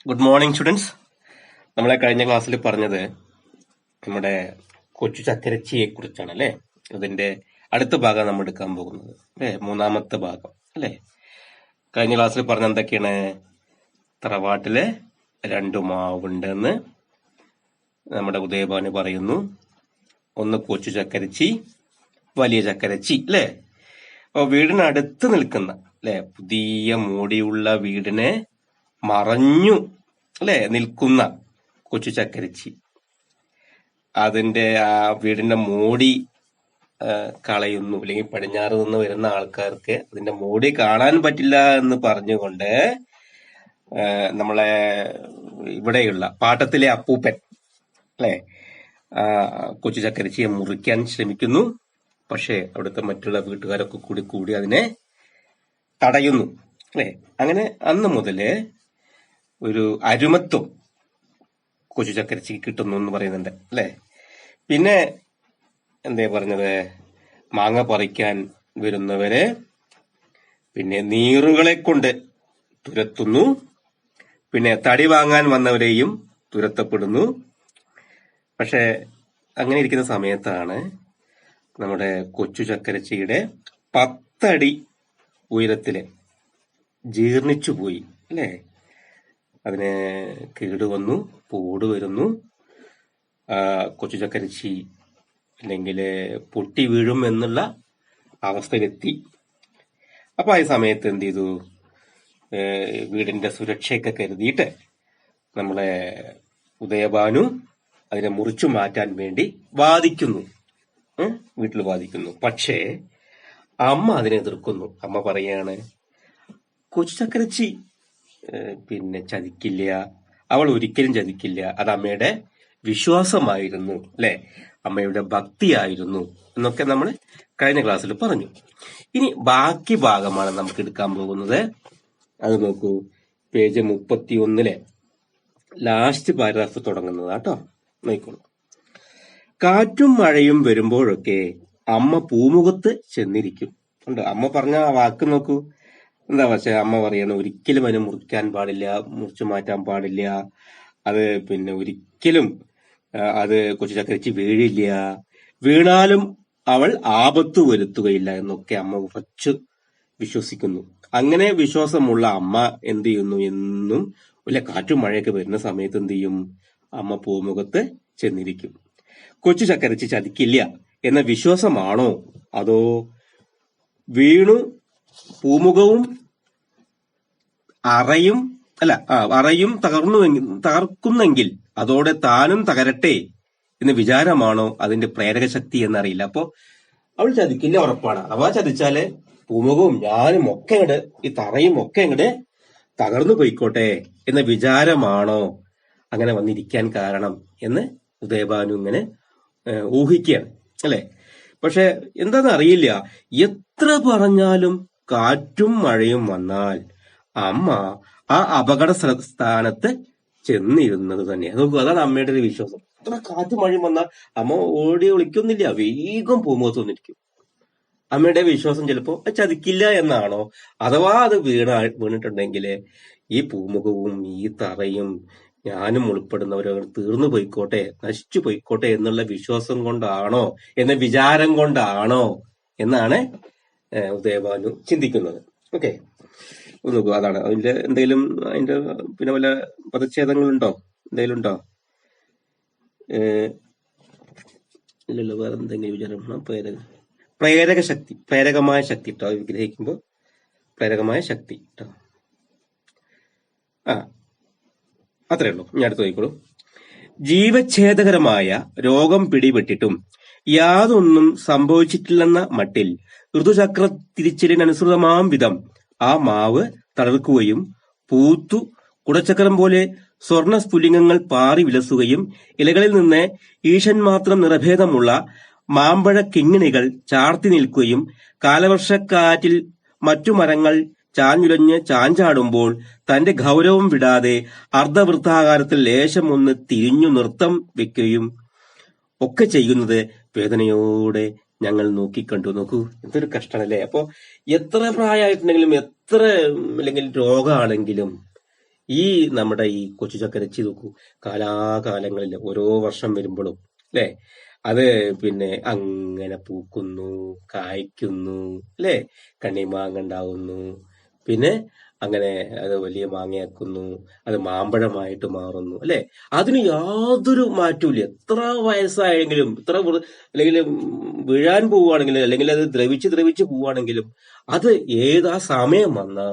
Good morning students. നമ്മളെ കഴിഞ്ഞ ക്ലാസ്സിൽ പറഞ്ഞത് നമ്മുടെ കൊച്ചു ചക്കരച്ചിയെ കുറിച്ചാണ് അല്ലെ. അതിന്റെ അടുത്ത ഭാഗം നമ്മൾ എടുക്കാൻ പോകുന്നത് അല്ലെ, മൂന്നാമത്തെ ഭാഗം അല്ലെ. കഴിഞ്ഞ ക്ലാസ്സിൽ പറഞ്ഞ എന്തൊക്കെയാണ്? തറവാട്ടില് 2 മാവുണ്ടെന്ന് നമ്മുടെ ഉദയഭാനു പറയുന്നു. ഒന്ന് കൊച്ചു ചക്കരച്ചി, വലിയ ചക്കരച്ചി അല്ലെ. അപ്പൊ വീടിനടുത്ത് നിൽക്കുന്ന അല്ലെ, പുതിയ മൂടിയുള്ള വീടിനെ മറഞ്ഞു അല്ലെ നിൽക്കുന്ന കൊച്ചു ചക്കരച്ചി, അതിന്റെ ആ വീടിന്റെ മോടി കളയുന്നു. അല്ലെങ്കിൽ പടിഞ്ഞാറ് നിന്ന് വരുന്ന ആൾക്കാർക്ക് അതിന്റെ മോടി കാണാൻ പറ്റില്ല എന്ന് പറഞ്ഞുകൊണ്ട് നമ്മളെ ഇവിടെയുള്ള പാട്ടത്തിലെ അപ്പൂപ്പൻ അല്ലെ കൊച്ചു ചക്കരച്ചിയെ മുറിക്കാൻ ശ്രമിക്കുന്നു. പക്ഷെ അവിടുത്തെ മറ്റുള്ള വീട്ടുകാരൊക്കെ കൂടി അതിനെ തടയുന്നു അല്ലെ. അങ്ങനെ അന്ന് മുതല് ഒരു അരുമത്വം കൊച്ചു ചക്കരച്ചിക്ക് കിട്ടുന്നു എന്ന് പറയുന്നുണ്ട് അല്ലെ. പിന്നെ എന്താ പറഞ്ഞത്? മാങ്ങ പറിക്കാൻ വരുന്നവരെ പിന്നെ നീറുകളെ കൊണ്ട് തുരത്തുന്നു. പിന്നെ തടി വാങ്ങാൻ വന്നവരെയും തുരത്തപ്പെടുന്നു. പക്ഷെ അങ്ങനെ ഇരിക്കുന്ന സമയത്താണ് നമ്മുടെ കൊച്ചു ചക്കരച്ചിയുടെ 10 അടി ഉയരത്തില് ജീർണിച്ചു പോയി അല്ലെ. അതിന് കേടുവന്നു, പോട് വരുന്നു. കൊച്ചു ചക്കരച്ചി അല്ലെങ്കിൽ പൊട്ടി വീഴും എന്നുള്ള അവസ്ഥയിലെത്തി. അപ്പൊ ആ സമയത്ത് എന്ത് ചെയ്തു? വീടിന്റെ സുരക്ഷയൊക്കെ കരുതിയിട്ട് നമ്മളെ ഉദയഭാനു അതിനെ മുറിച്ചു മാറ്റാൻ വേണ്ടി വാദിക്കുന്നു, വീട്ടിൽ വാദിക്കുന്നു. പക്ഷേ അമ്മ അതിനെ എതിർക്കുന്നു. അമ്മ പറയാണ്, കൊച്ചു ചക്കരച്ചി പിന്നെ ചതിക്കില്ല, അവൾ ഒരിക്കലും ചതിക്കില്ല, അത് അമ്മയുടെ വിശ്വാസമായിരുന്നു അല്ലെ, അമ്മയുടെ ഭക്തിയായിരുന്നു എന്നൊക്കെ നമ്മൾ കഴിഞ്ഞ ക്ലാസ്സിൽ പറഞ്ഞു. ഇനി ബാക്കി ഭാഗമാണ് നമുക്ക് എടുക്കാൻ പോകുന്നത്. അത് നോക്കൂ, പേജ് 31 ലാസ്റ്റ് പാരഗ്രാഫ് തുടങ്ങുന്നത് കേട്ടോ. നോക്കോളൂ. കാറ്റും മഴയും വരുമ്പോഴൊക്കെ അമ്മ പൂമുഖത്ത് ചെന്നിരിക്കും. ഉണ്ട്, അമ്മ പറഞ്ഞ ആ വാക്ക് നോക്കൂ. എന്താ പക്ഷെ അമ്മ പറയണ, ഒരിക്കലും അതിനെ മുറിക്കാൻ പാടില്ല, മുറിച്ചു മാറ്റാൻ പാടില്ല. അത് പിന്നെ ഒരിക്കലും അത് കൊച്ചു ചക്കരച്ചി വീഴില്ല, വീണാലും അവൾ ആപത്ത് വരുത്തുകയില്ല എന്നൊക്കെ അമ്മ ഉറച്ചു വിശ്വസിക്കുന്നു. അങ്ങനെ വിശ്വാസമുള്ള അമ്മ എന്ത് ചെയ്യുന്നു? എന്നും വല്ല കാറ്റും മഴയൊക്കെ വരുന്ന സമയത്ത് എന്ത് ചെയ്യും? അമ്മ പൂമുഖത്ത് ചെന്നിരിക്കും. കൊച്ചു ചക്കരച്ചി ചതിക്കില്ല എന്ന വിശ്വാസമാണോ, അതോ വീണു പൂമുഖവും അറയും തകർക്കുന്നെങ്കിൽ അതോടെ താനും തകരട്ടെ എന്ന വിചാരമാണോ അതിന്റെ പ്രേരക ശക്തി എന്നറിയില്ല. അപ്പോ അവൾ ചതിക്കില്ല, ഉറപ്പാണ്. അഥവാ ചതിച്ചാല് പൂമുഖവും ഞാനും ഒക്കെ ഇങ്ങട്, ഈ തറയും ഒക്കെ ഇങ്ങട് തകർന്നു പോയിക്കോട്ടെ എന്ന വിചാരമാണോ അങ്ങനെ വന്നിരിക്കാൻ കാരണം എന്ന് ഉദയഭാനു ഇങ്ങനെ ഊഹിക്കുകയാണ് അല്ലെ. പക്ഷെ എന്താന്ന് അറിയില്ല, എത്ര പറഞ്ഞാലും കാറ്റും മഴയും വന്നാൽ അമ്മ ആ അപകട സ്ഥാനത്ത് ചെന്നിരുന്നത് തന്നെയാണ്. നോക്കൂ, അതാണ് അമ്മയുടെ ഒരു വിശ്വാസം. എത്ര കാറ്റും മഴയും വന്നാൽ അമ്മ ഓടി ഒളിക്കൊന്നില്ല, വേഗം പൂമുഖത്ത് വന്നിരിക്കും. അമ്മയുടെ വിശ്വാസം ചിലപ്പോ ചതിക്കില്ല എന്നാണോ, അഥവാ അത് വീണിട്ടുണ്ടെങ്കിൽ ഈ പൂമുഖവും ഈ തറയും ഞാനും ഉൾപ്പെടുന്നവരോ തീർന്നു പോയിക്കോട്ടെ, നശിച്ചു പോയിക്കോട്ടെ എന്നുള്ള വിശ്വാസം കൊണ്ടാണോ, എന്ന വിചാരം കൊണ്ടാണോ എന്നാണ് ഉദയഭാനു ചിന്തിക്കുന്നത്. ഓക്കെ, നോക്കൂ, അതാണ് അതിന്റെ എന്തെങ്കിലും അതിന്റെ പിന്നെ വല്ല പദച്ഛേദങ്ങളുണ്ടോ, എന്തെങ്കിലും ഉണ്ടോ? ഇല്ലല്ലോ. വേറെ എന്തെങ്കിലും വിചാരം? പ്രേരക ശക്തി, പ്രേരകമായ ശക്തി കേട്ടോ. വിഗ്രഹിക്കുമ്പോ പ്രേരകമായ ശക്തി കേട്ടോ. അത്രേ ഉള്ളൂ. ഞാൻ അടുത്ത് നോക്കിക്കോളൂ. ജീവച്ഛേദകരമായ രോഗം പിടിപെട്ടിട്ടും യാതൊന്നും സംഭവിച്ചിട്ടില്ലെന്ന മട്ടിൽ ഋതുചക്ര തിരിച്ചലിനനുസൃതമാം വിധം ആ മാവ് തളർക്കുകയും പൂത്തു കുടച്ചക്രം പോലെ സ്വർണ സ്ഫുലിംഗങ്ങൾ പാറി വിലസുകയും ഇലകളിൽ നിന്ന് ഈശൻ മാത്രം നിറഭേദമുള്ള മാമ്പഴ കിങ്ങിണികൾ ചാർത്തി നിൽക്കുകയും കാലവർഷക്കാറ്റിൽ മറ്റു മരങ്ങൾ ചാഞ്ഞുലഞ്ഞ് ചാഞ്ചാടുമ്പോൾ തന്റെ ഗൗരവം വിടാതെ അർദ്ധവൃത്താകാരത്തിൽ ലേശം ഒന്ന് തിരിഞ്ഞു നൃത്തം വെക്കുകയും ഒക്കെ ചെയ്യുന്നത് വേദനയോടെ ഞങ്ങൾ നോക്കിക്കണ്ടു. നോക്കൂ, എന്തൊരു കഷ്ടമല്ലേ. അപ്പോ എത്ര പ്രായമായിട്ടുണ്ടെങ്കിലും, എത്ര അല്ലെങ്കിൽ രോഗമാണെങ്കിലും ഈ നമ്മുടെ ഈ കൊച്ചു ചക്കരച്ചി നോക്കൂ, കാലാകാലങ്ങളിൽ ഓരോ വർഷം വരുമ്പോഴും അല്ലെ അത് പിന്നെ അങ്ങനെ പൂക്കുന്നു, കായ്ക്കുന്നു, അല്ലെ കണ്ണിമാങ്ങ ഉണ്ടാവുന്നു, പിന്നെ അങ്ങനെ അത് വലിയ മാങ്ങയാക്കുന്നു, അത് മാമ്പഴമായിട്ട് മാറുന്നു, അല്ലെ അതിന് യാതൊരു മാറ്റവും. എത്ര വയസ്സായെങ്കിലും അല്ലെങ്കിൽ വീഴാൻ പോവുകയാണെങ്കിലും അല്ലെങ്കിൽ അത് ദ്രവിച്ച് ദ്രവിച്ച് പോവുകയാണെങ്കിലും അത് ഏതാ സമയം വന്നാ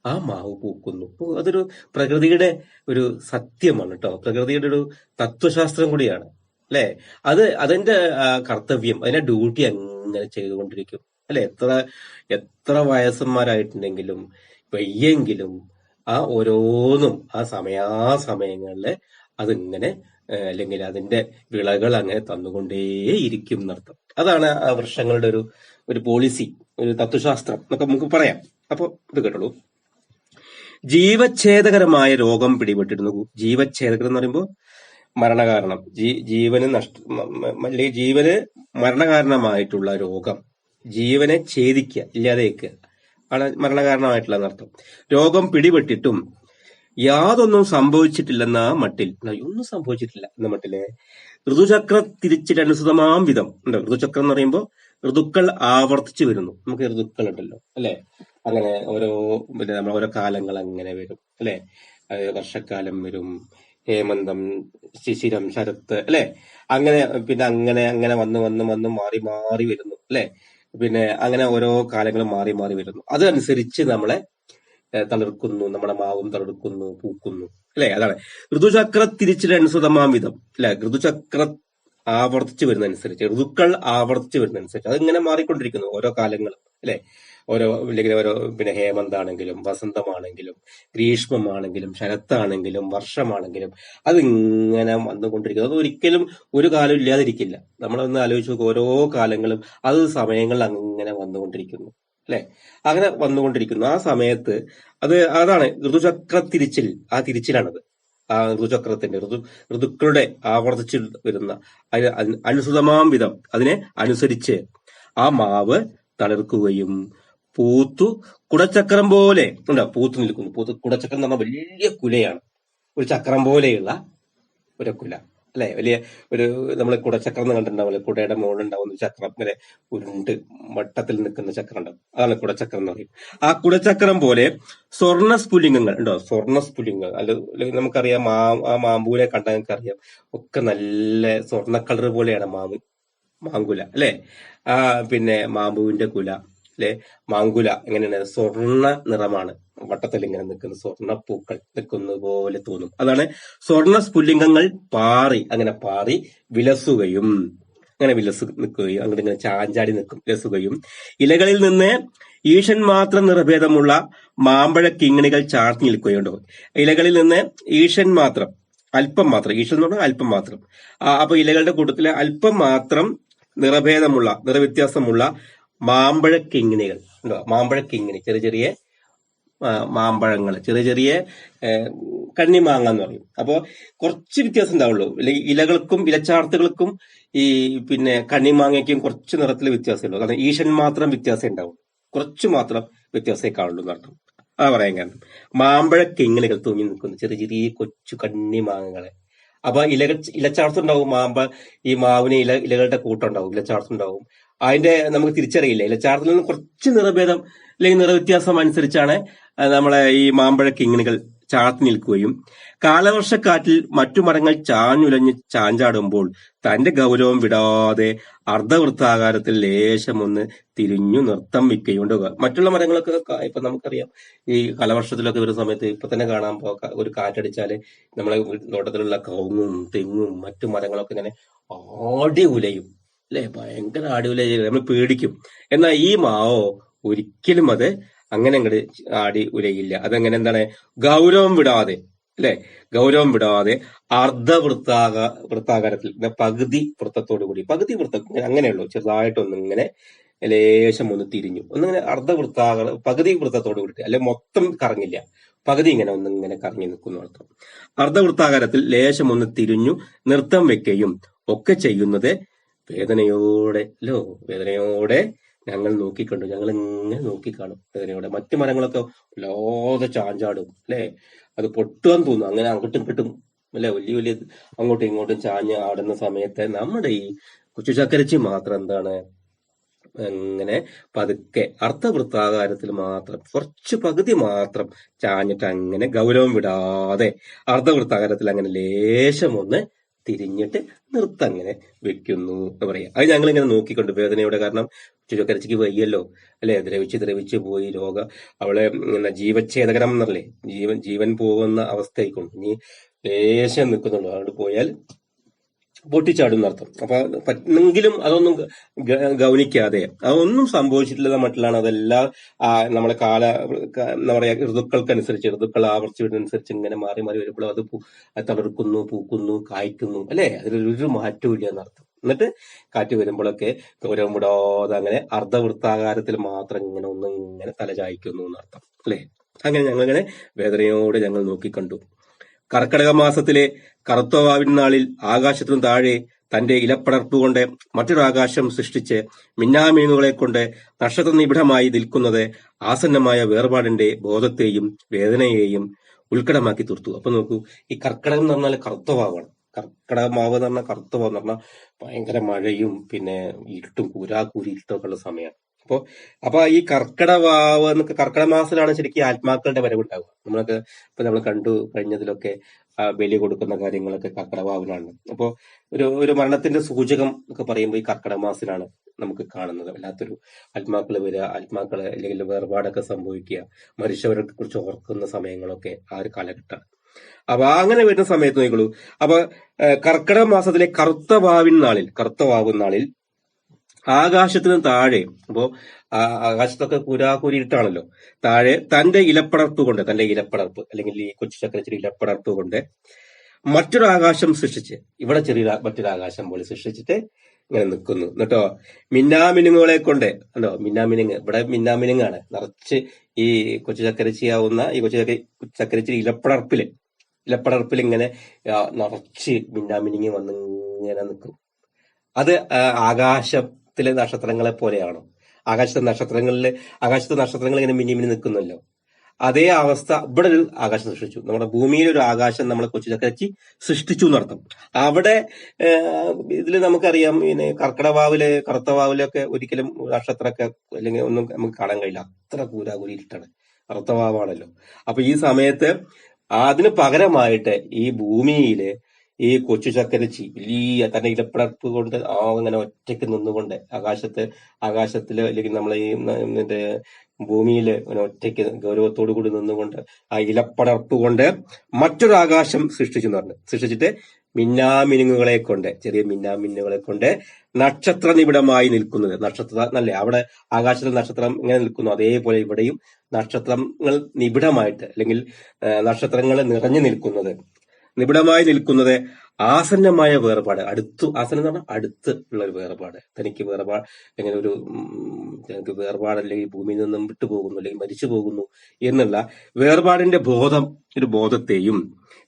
ആ മാവ് പൂക്കുന്നു. അപ്പൊ അതൊരു പ്രകൃതിയുടെ ഒരു സത്യമാണ് കേട്ടോ, പ്രകൃതിയുടെ ഒരു തത്വശാസ്ത്രം കൂടിയാണ് അല്ലെ. അതിന്റെ കർത്തവ്യം, അതിന്റെ ഡ്യൂട്ടി അങ്ങനെ ചെയ്തുകൊണ്ടിരിക്കും അല്ലെ. എത്ര എത്ര വയസ്സന്മാരായിട്ടുണ്ടെങ്കിലും വയ്യെങ്കിലും ആ ഓരോന്നും ആ സമയാസമയങ്ങളില് അതിങ്ങനെ അല്ലെങ്കിൽ അതിന്റെ വിളകൾ അങ്ങനെ തന്നുകൊണ്ടേയിരിക്കും എന്നർത്ഥം. അതാണ് ആ വൃക്ഷങ്ങളുടെ ഒരു പോളിസി, ഒരു തത്വശാസ്ത്രം എന്നൊക്കെ നമുക്ക് പറയാം. അപ്പൊ ഇത് കേട്ടോളൂ. ജീവച്ഛേദകരമായ രോഗം പിടിപെട്ടിരുന്നു. ജീവച്ഛേദകരം എന്ന് പറയുമ്പോൾ മരണകാരണം, ജീവന് അല്ലെങ്കിൽ ജീവന് മരണകാരണമായിട്ടുള്ള രോഗം, ജീവനെ ഛേദിക്കുക, ഇല്ലാതെയൊക്കെ ആണ് മരണകാരണമായിട്ടുള്ള അർത്ഥം. രോഗം പിടിപെട്ടിട്ടും യാതൊന്നും സംഭവിച്ചിട്ടില്ലെന്ന മട്ടിൽ, ഒന്നും സംഭവിച്ചിട്ടില്ല എന്ന മട്ടില് ഋതുചക്ര തിരിച്ചിട്ടനുസൃതമാം വിധം ഉണ്ടോ. ഋതുചക്രം എന്ന് പറയുമ്പോൾ ഋതുക്കൾ ആവർത്തിച്ചു വരുന്നു. നമുക്ക് ഋതുക്കൾ ഉണ്ടല്ലോ അല്ലെ, അങ്ങനെ പിന്നെ നമ്മൾ ഓരോ കാലങ്ങൾ അങ്ങനെ വരും അല്ലെ. വർഷക്കാലം വരും, ഹേമന്തം, ശിശിരം, ശരത്ത് അല്ലെ. അങ്ങനെ പിന്നെ അങ്ങനെ അങ്ങനെ വന്ന് വന്ന് വന്ന് മാറി മാറി വരുന്നു അല്ലെ. പിന്നെ അങ്ങനെ ഓരോ കാലങ്ങളും മാറി മാറി വരുന്നു. അതനുസരിച്ച് നമ്മളെ തളിർക്കുന്നു, നമ്മുടെ മാവും തളിർക്കുന്നു, പൂക്കുന്നു അല്ലെ. അതാണ് ഋതുചക്ര തിരിച്ചിട്ടനുസൃതമാം വിധം അല്ലെ. ഋതുചക്ര ആവർത്തിച്ചു വരുന്നതനുസരിച്ച്, ഋതുക്കൾ ആവർത്തിച്ചു വരുന്നതനുസരിച്ച് അതിങ്ങനെ മാറിക്കൊണ്ടിരിക്കുന്നു ഓരോ കാലങ്ങളും അല്ലെ. അല്ലെങ്കിൽ പിന്നെ ഹേമന്താണെങ്കിലും വസന്തമാണെങ്കിലും ഗ്രീഷ്മമാണെങ്കിലും ശരത്താണെങ്കിലും വർഷമാണെങ്കിലും അതിങ്ങനെ വന്നുകൊണ്ടിരിക്കുന്നു. അത് ഒരിക്കലും ഒരു കാലം ഇല്ലാതിരിക്കില്ല. നമ്മളൊന്ന് ആലോചിച്ച് നോക്കുക, ഓരോ കാലങ്ങളും അത് സമയങ്ങൾ അങ്ങനെ വന്നുകൊണ്ടിരിക്കുന്നു അല്ലെ. അങ്ങനെ വന്നുകൊണ്ടിരിക്കുന്നു. ആ സമയത്ത് അതാണ് ഋതുചക്ര തിരിച്ചിൽ. ആ തിരിച്ചിലാണത്, ആ ഋതുചക്രത്തിന്റെ ഋതുക്കളുടെ ആവർത്തിച്ച് വരുന്ന അനുസൃതമാം വിധം അതിനെ അനുസരിച്ച് ആ മാവ് തളിർക്കുകയും പൂത്തു കുടച്ചക്രം പോലെ പൂത്തു നിൽക്കുന്നു. കുടച്ചക്രം എന്ന് പറഞ്ഞാൽ വലിയ കുലയാണ്, ഒരു ചക്രം പോലെയുള്ള ഒരു കുല അല്ലെ. വലിയ നമ്മൾ കുടച്ചക്രം എന്ന് കണ്ടിട്ടുണ്ടാവില്ലേ, കുടയുടെ മുകളിലുണ്ടാവുന്ന ചക്രം, ഇങ്ങനെ ഉരുണ്ട് വട്ടത്തിൽ നിൽക്കുന്ന ചക്രം ഉണ്ടാവും, അതാണ് കുടച്ചക്രം എന്ന് പറയും. ആ കുടച്ചക്രം പോലെ സ്വർണ്ണസ്ഫുലിംഗങ്ങൾ ഉണ്ടോ, സ്വർണ്ണസ്ഫുലിംഗങ്ങൾ അല്ലെങ്കിൽ നമുക്കറിയാം ആ മാമ്പൂലെ കണ്ടാൽ നമുക്കറിയാം ഒക്കെ നല്ല സ്വർണ്ണ കളർ പോലെയാണ് മാങ്കുല അല്ലെ. പിന്നെ മാമ്പൂവിന്റെ കുല അല്ലെ, മാങ്കുല എങ്ങനെയാണ്, സ്വർണ്ണ നിറമാണ്, വട്ടത്തിൽ ഇങ്ങനെ നിൽക്കുന്ന സ്വർണ്ണ പൂക്കൾ നിൽക്കുന്നത് പോലെ തോന്നും. അതാണ് സ്വർണ്ണ സ്ഫുലിംഗങ്ങൾ അങ്ങനെ പാറി വിലസുകയും, അങ്ങനെ നിൽക്കുകയും അങ്ങോട്ട് ഇങ്ങനെ ചാഞ്ചാടി വിലസുകയും ഇലകളിൽ നിന്ന് ഈഷൻ മാത്രം നിറഭേദമുള്ള മാമ്പഴ കിങ്ങിണികൾ ചാർത്തി നിൽക്കുകയുണ്ടോ. ഇലകളിൽ നിന്ന് ഈഷൻ മാത്രം, അല്പം മാത്രം, ഈഷൻ എന്ന് പറഞ്ഞാൽ അല്പം മാത്രം. അപ്പൊ ഇലകളുടെ കൂട്ടത്തില് അല്പം മാത്രം നിറവ്യത്യാസമുള്ള മാമ്പഴ കിങ്ങിണികൾ ഉണ്ടോ. മാമ്പഴ കിങ്ങിണി, ചെറിയ ചെറിയ മാമ്പഴങ്ങൾ, ചെറിയ ചെറിയ കണ്ണിമാങ്ങ എന്ന് പറയും. അപ്പോ കുറച്ച് വ്യത്യാസം ഉണ്ടാവുള്ളൂ. ഇലകൾക്കും ഇലച്ചാർത്തുകൾക്കും ഈ പിന്നെ കണ്ണിമാങ്ങയ്ക്കും കുറച്ച് നിറത്തിൽ വ്യത്യാസമുള്ളൂ. കാരണം ഈഷൻ മാത്രം വ്യത്യാസം ഉണ്ടാവുള്ളൂ, കുറച്ച് മാത്രം വ്യത്യാസമേ കാണുള്ളൂ എന്നർത്ഥം. പറയാൻ കാരണം മാമ്പഴ കിങ്ങിണികൾ തൂങ്ങി നിൽക്കുന്നു, ചെറിയ ചെറിയ കൊച്ചു കണ്ണിമാങ്ങകളെ. അപ്പൊ ഇലച്ചാർത്തുണ്ടാവും, ഈ മാവിന് ഇലകളുടെ കൂട്ടുണ്ടാവും, ഇലച്ചാർത്തുണ്ടാവും. അതിന്റെ നമുക്ക് തിരിച്ചറിയില്ല. ഇലച്ചാർത്തിൽ നിന്ന് കുറച്ച് നിറഭേദം അല്ലെങ്കിൽ നിറവ്യത്യാസം അനുസരിച്ചാണ് നമ്മളെ ഈ മാമ്പഴ കിങ്ങിണികൾ ചാർത്തി നിൽക്കുകയും കാലവർഷക്കാറ്റിൽ മറ്റു മരങ്ങൾ ചാഞ്ഞുലഞ്ഞ് ചാഞ്ചാടുമ്പോൾ തന്റെ ഗൗരവം വിടാതെ അർദ്ധവൃത്താകാരത്തിൽ ലേശമൊന്ന് തിരിഞ്ഞു നൃത്തം വയ്ക്കുകയുണ്ട്. മറ്റുള്ള മരങ്ങളൊക്കെ ഇപ്പൊ നമുക്കറിയാം, ഈ കാലവർഷത്തിലൊക്കെ വരുന്ന സമയത്ത് ഇപ്പൊ തന്നെ കാണാൻ ഒരു കാറ്റടിച്ചാല് നമ്മളെ തോട്ടത്തിലുള്ള കവുങ്ങും തെങ്ങും മറ്റു മരങ്ങളൊക്കെ ഇങ്ങനെ ആടി ഉലയും അല്ലെ, ഭയങ്കര ആടി ഉലയും, നമ്മൾ പേടിക്കും. എന്നാൽ ഈ മാവോ ഒരിക്കലും അത് അങ്ങനെ അങ്ങോട്ട് ആടി ഉലയില്ല. അതെങ്ങനെ, എന്താണ്, ഗൗരവം വിടാതെ അല്ലെ, ഗൗരവം വിടാതെ വൃത്താകാരത്തിൽ പകുതി വൃത്തത്തോടു കൂടി, പകുതി വൃത്തം അങ്ങനെയുള്ളൂ, ചെറുതായിട്ടൊന്നിങ്ങനെ ലേശം ഒന്ന് തിരിഞ്ഞു, ഒന്നിങ്ങനെ പകുതി വൃത്തത്തോടു കൂടി, അല്ലെ മൊത്തം കറങ്ങില്ല, പകുതി ഇങ്ങനെ ഒന്നിങ്ങനെ കറങ്ങി നിൽക്കുന്നു അർത്ഥം. അർദ്ധവൃത്താകാരത്തിൽ ലേശം ഒന്ന് തിരിഞ്ഞു നൃത്തം വെക്കുകയും ഒക്കെ ചെയ്യുന്നത് വേദനയോടെ ഞങ്ങൾ നോക്കിക്കണ്ടു. ഞങ്ങൾ ഇങ്ങനെ നോക്കിക്കാണും വേദനയോടെ. മറ്റു മരങ്ങളൊക്കെ വല്ലാതെ ചാഞ്ചാടും അല്ലെ, അത് പൊട്ടുവാൻ തോന്നും. അങ്ങനെ അങ്ങോട്ടും ഇങ്ങോട്ടും അല്ലെ വലിയ വലിയ അങ്ങോട്ടും ഇങ്ങോട്ടും ചാഞ്ഞ് ആടുന്ന സമയത്ത് നമ്മുടെ ഈ കൊച്ചു ചക്കരച്ചി മാത്രം എന്താണ് അങ്ങനെ പതുക്കെ അർദ്ധവൃത്താകാരത്തിൽ മാത്രം കുറച്ച് പകുതി മാത്രം ചാഞ്ഞിട്ട് അങ്ങനെ ഗൗരവം വിടാതെ അർദ്ധവൃത്താകാരത്തിൽ അങ്ങനെ ലേശം ഒന്ന് തിരിഞ്ഞിട്ട് നിർത്തങ്ങനെ വെക്കുന്നു എന്ന് പറയാം. അത് ഞങ്ങൾ ഇങ്ങനെ നോക്കിക്കൊണ്ട് വേദനയുടെ, കാരണം ചുരുക്കരച്ചിക്ക് വയ്യല്ലോ അല്ലെ, ദ്രവിച്ച് പോയി അവളെ ജീവച്ഛേദകരം എന്നല്ലേ, ജീവൻ പോകുന്ന അവസ്ഥയായിക്കൊണ്ട് ഇനി ലേശം നിൽക്കുന്നുള്ളൂ. അവിടെ പോയാൽ പൊട്ടിച്ചാടും എന്നർത്ഥം. അപ്പൊ പറ്റുന്നെങ്കിലും അതൊന്നും ഗൗനിക്കാതെ അതൊന്നും സംഭവിച്ചിട്ടില്ല മട്ടിലാണ് അതെല്ലാം നമ്മളെ എന്താ പറയാ ഋതുക്കൾ ആവർത്തിച്ചനുസരിച്ച് ഇങ്ങനെ മാറി മാറി വരുമ്പോൾ അത് തളിർക്കുന്നു, പൂക്കുന്നു, കായ്ക്കുന്നു അല്ലെ, അതിലൊരു മാറ്റവും ഇല്ല എന്നർത്ഥം. എന്നിട്ട് കാറ്റ് വരുമ്പോഴൊക്കെ ഗൗരവം വിടാതെ അങ്ങനെ അർദ്ധവൃത്താകാരത്തിൽ മാത്രം ഇങ്ങനെ തലചായ്ക്കുന്നു എന്നർത്ഥം അല്ലെ. അങ്ങനെ ഞങ്ങളിങ്ങനെ വേദനയോടെ ഞങ്ങൾ നോക്കിക്കണ്ടു. കർക്കടക മാസത്തിലെ കറുത്തവാവിൻ നാളിൽ ആകാശത്തിനു താഴെ തന്റെ ഇലപ്പടർപ്പ് കൊണ്ട് മറ്റൊരാകാശം സൃഷ്ടിച്ച് മിന്നാമിനുകളെ കൊണ്ട് നക്ഷത്ര നിബിഡമായി നിൽക്കുന്നത് ആസന്നമായ വേർപാടിന്റെ ബോധത്തെയും വേദനയെയും ഉൾക്കടമാക്കി തീർത്തു. അപ്പൊ നോക്കൂ, ഈ കർക്കടകം എന്ന് പറഞ്ഞാൽ കറുത്തവാവാണ്. കർക്കടക മാവ് എന്ന് പറഞ്ഞാൽ കറുത്തവാവ് എന്ന് പറഞ്ഞാൽ ഭയങ്കര മഴയും പിന്നെ ഇരുട്ടും കൂരാകൂരി ഇരുട്ടൊക്കെ ഉള്ള സമയമാണ്. അപ്പൊ ഈ കർക്കടവാവ് കർക്കട മാസത്തിലാണ് ശരിക്കും ആത്മാക്കളുടെ വരവുണ്ടാവുക. നമ്മൾ കണ്ടു കഴിഞ്ഞതിലൊക്കെ ബലി കൊടുക്കുന്ന കാര്യങ്ങളൊക്കെ കർക്കടവാവിനാണ്. അപ്പോ ഒരു മരണത്തിന്റെ സൂചകം ഒക്കെ പറയുമ്പോൾ ഈ കർക്കട മാസത്തിലാണ് നമുക്ക് കാണുന്നത്. വല്ലാത്തൊരു ആത്മാക്കള് വരിക, ആത്മാക്കളെ അല്ലെങ്കിൽ വേർപാടൊക്കെ സംഭവിക്കുക, മരിച്ചവരെ കുറിച്ച് ഓർക്കുന്ന സമയങ്ങളൊക്കെ ആ ഒരു കാലഘട്ടമാണ്. അപ്പൊ അങ്ങനെ വരുന്ന സമയത്ത് നോക്കിക്കോളൂ. അപ്പൊ കർക്കട മാസത്തിലെ കറുത്തവാവിൻ നാളിൽ ആകാശത്തിന് താഴെ, അപ്പോ ആകാശത്തൊക്കെ കൂരാകൂരിയിട്ടാണല്ലോ, താഴെ തന്റെ ഇലപ്പടർപ്പ് അല്ലെങ്കിൽ ഈ കൊച്ചു ചക്കരച്ചിരി ഇലപ്പടർപ്പ് കൊണ്ട് മറ്റൊരു ആകാശം സൃഷ്ടിച്ച്, ഇവിടെ മറ്റൊരു ആകാശം പോലെ സൃഷ്ടിച്ചിട്ട് ഇങ്ങനെ നിൽക്കുന്നു. എന്നിട്ടോ മിന്നാമിനുങ്ങളെ കൊണ്ട്, ഉണ്ടോ ഇവിടെ മിന്നാമിനുങ്ങാണ് നിറച്ച് ഈ കൊച്ചു ചക്കരച്ചിയാവുന്ന ഈ ചക്കരച്ചിരി ഇലപ്പടർപ്പിൽ ഇങ്ങനെ നിറച്ച് മിന്നാമിനുങ്ങി വന്നിങ്ങനെ നിൽക്കും. അത് ആകാശത്തിലെ നക്ഷത്രങ്ങളെ പോലെയാണോ? ആകാശത്തെ നക്ഷത്രങ്ങൾ ഇങ്ങനെ മിന്നി നിൽക്കുന്നല്ലോ. അതേ അവസ്ഥ ഇവിടെ ഒരു ആകാശം സൃഷ്ടിച്ചു. നമ്മുടെ ഭൂമിയിൽ ഒരു ആകാശം നമ്മളെ കൊച്ചു ചക്കരച്ചി സൃഷ്ടിച്ചു എന്നർത്ഥം. അവിടെ ഇതിൽ നമുക്കറിയാം, പിന്നെ കറുത്തവാവിലൊക്കെ ഒരിക്കലും നക്ഷത്രമൊക്കെ അല്ലെങ്കിൽ ഒന്നും നമുക്ക് കാണാൻ കഴിയില്ല, അത്ര കൂരാകൂരിയിട്ടാണ്, കറുത്തവാവാണല്ലോ. അപ്പൊ ഈ സമയത്ത് അതിന് പകരമായിട്ട് ഈ ഭൂമിയിലെ ഈ കൊച്ചു ചക്കരച്ചി വലിയ തന്നെ ഇലപ്പടർപ്പ് കൊണ്ട് അങ്ങനെ ഒറ്റയ്ക്ക് നിന്നുകൊണ്ട് ആകാശത്തില് അല്ലെങ്കിൽ നമ്മളെ ഈ ഭൂമിയില് ഒറ്റയ്ക്ക് ഗൗരവത്തോടു കൂടി നിന്നുകൊണ്ട് ആ ഇലപ്പടർപ്പ് കൊണ്ട് മറ്റൊരു ആകാശം സൃഷ്ടിച്ചിട്ട് ചെറിയ മിന്നാമിന്നുകളെ കൊണ്ട് നക്ഷത്ര നിബിഡമായി നിൽക്കുന്നത്. നല്ലേ, അവിടെ ആകാശത്തിൽ നക്ഷത്രം ഇങ്ങനെ നിൽക്കുന്നു, അതേപോലെ ഇവിടെയും നക്ഷത്രങ്ങൾ നിബിഡമായിട്ട് അല്ലെങ്കിൽ നക്ഷത്രങ്ങൾ നിബിഡമായി നിൽക്കുന്നത് ആസന്നമായ വേർപാട്, ആസനം എന്ന് പറഞ്ഞാൽ അടുത്ത് ഉള്ള ഒരു വേർപാട്. തനിക്ക് എങ്ങനെ ഞങ്ങൾക്ക് വേർപാട് അല്ലെങ്കിൽ ഭൂമിയിൽ നിന്നും വിട്ടുപോകുന്നു അല്ലെങ്കിൽ മരിച്ചു പോകുന്നു എന്നുള്ള വേർപാടിന്റെ ബോധത്തെയും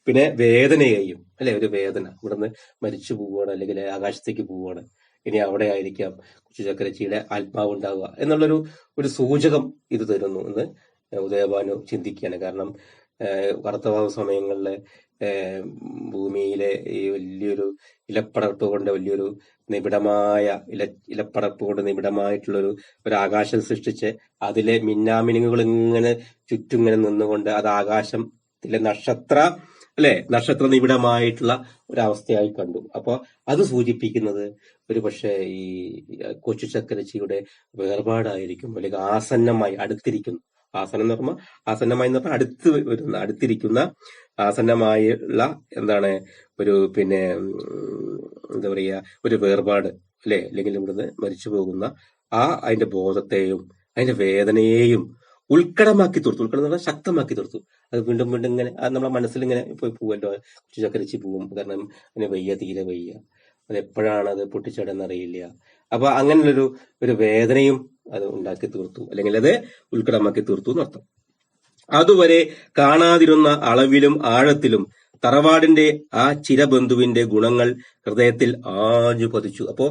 പിന്നെ വേദനയെയും, അല്ലെ, ഒരു വേദന, ഇവിടുന്ന് മരിച്ചു പോവുകയാണ് അല്ലെങ്കിൽ ആകാശത്തേക്ക് പോവുകയാണ്, ഇനി അവിടെ ആയിരിക്കാം കൊച്ചു ചക്കരച്ചിയുടെ ആത്മാവ് ഉണ്ടാവുക എന്നുള്ളൊരു സൂചകം ഇത് തരുന്നു എന്ന് ഉദയഭാനു ചിന്തിക്കുകയാണ്. കാരണം കറുത്തവാവ് സമയങ്ങളിലെ ഭൂമിയിലെ ഈ വലിയൊരു ഇലപ്പടർപ്പ് കൊണ്ട് വലിയൊരു ഇലപ്പടർപ്പ് കൊണ്ട് നിബിഡമായിട്ടുള്ള ആകാശം സൃഷ്ടിച്ച് അതിലെ മിന്നാമിനുങ്ങൾ ഇങ്ങനെ ചുറ്റും ഇങ്ങനെ നിന്നുകൊണ്ട് അത് ആകാശത്തിലെ നക്ഷത്ര നിബിഡമായിട്ടുള്ള ഒരവസ്ഥയായി കണ്ടു. അപ്പൊ അത് സൂചിപ്പിക്കുന്നത് ഒരു പക്ഷേ ഈ കൊച്ചു ചക്കരച്ചിയുടെ വേർപാടായിരിക്കും, അല്ലെങ്കിൽ ആസന്നമായി അടുത്തിരിക്കുന്നു. ആസനം എന്ന് പറഞ്ഞാൽ അടുത്തിരിക്കുന്ന ആസന്നമായുള്ള ഒരു വേർപാട്, അല്ലെ, അല്ലെങ്കിൽ ഇവിടുന്ന് മരിച്ചു പോകുന്ന അതിന്റെ ബോധത്തെയും അതിന്റെ വേദനയെയും ഉൾക്കടമാക്കി തീർത്തു. ഉൾക്കടം എന്ന് പറഞ്ഞാൽ ശക്തമാക്കി തീർത്തു. അത് വീണ്ടും ഇങ്ങനെ നമ്മളെ മനസ്സിൽ ഇങ്ങനെ പോവല്ലോ, കൊച്ചു ചക്കരച്ചി പോവും, കാരണം അതിന് തീരെ വയ്യ, അത് എപ്പോഴാണ് അത് പൊട്ടിച്ചടന്നറിയില്ല. അപ്പൊ അങ്ങനെയുള്ളൊരു വേദനയും അത് ഉണ്ടാക്കി തീർത്തു, അല്ലെങ്കിൽ അത് ഉൾക്കടമാക്കി തീർത്തു എന്നർത്ഥം. അതുവരെ കാണാതിരുന്ന അളവിലും ആഴത്തിലും തറവാടിന്റെ ആ ചിരബന്ധുവിന്റെ ഗുണങ്ങൾ ഹൃദയത്തിൽ ആഞ്ഞു പതിച്ചു. അപ്പോ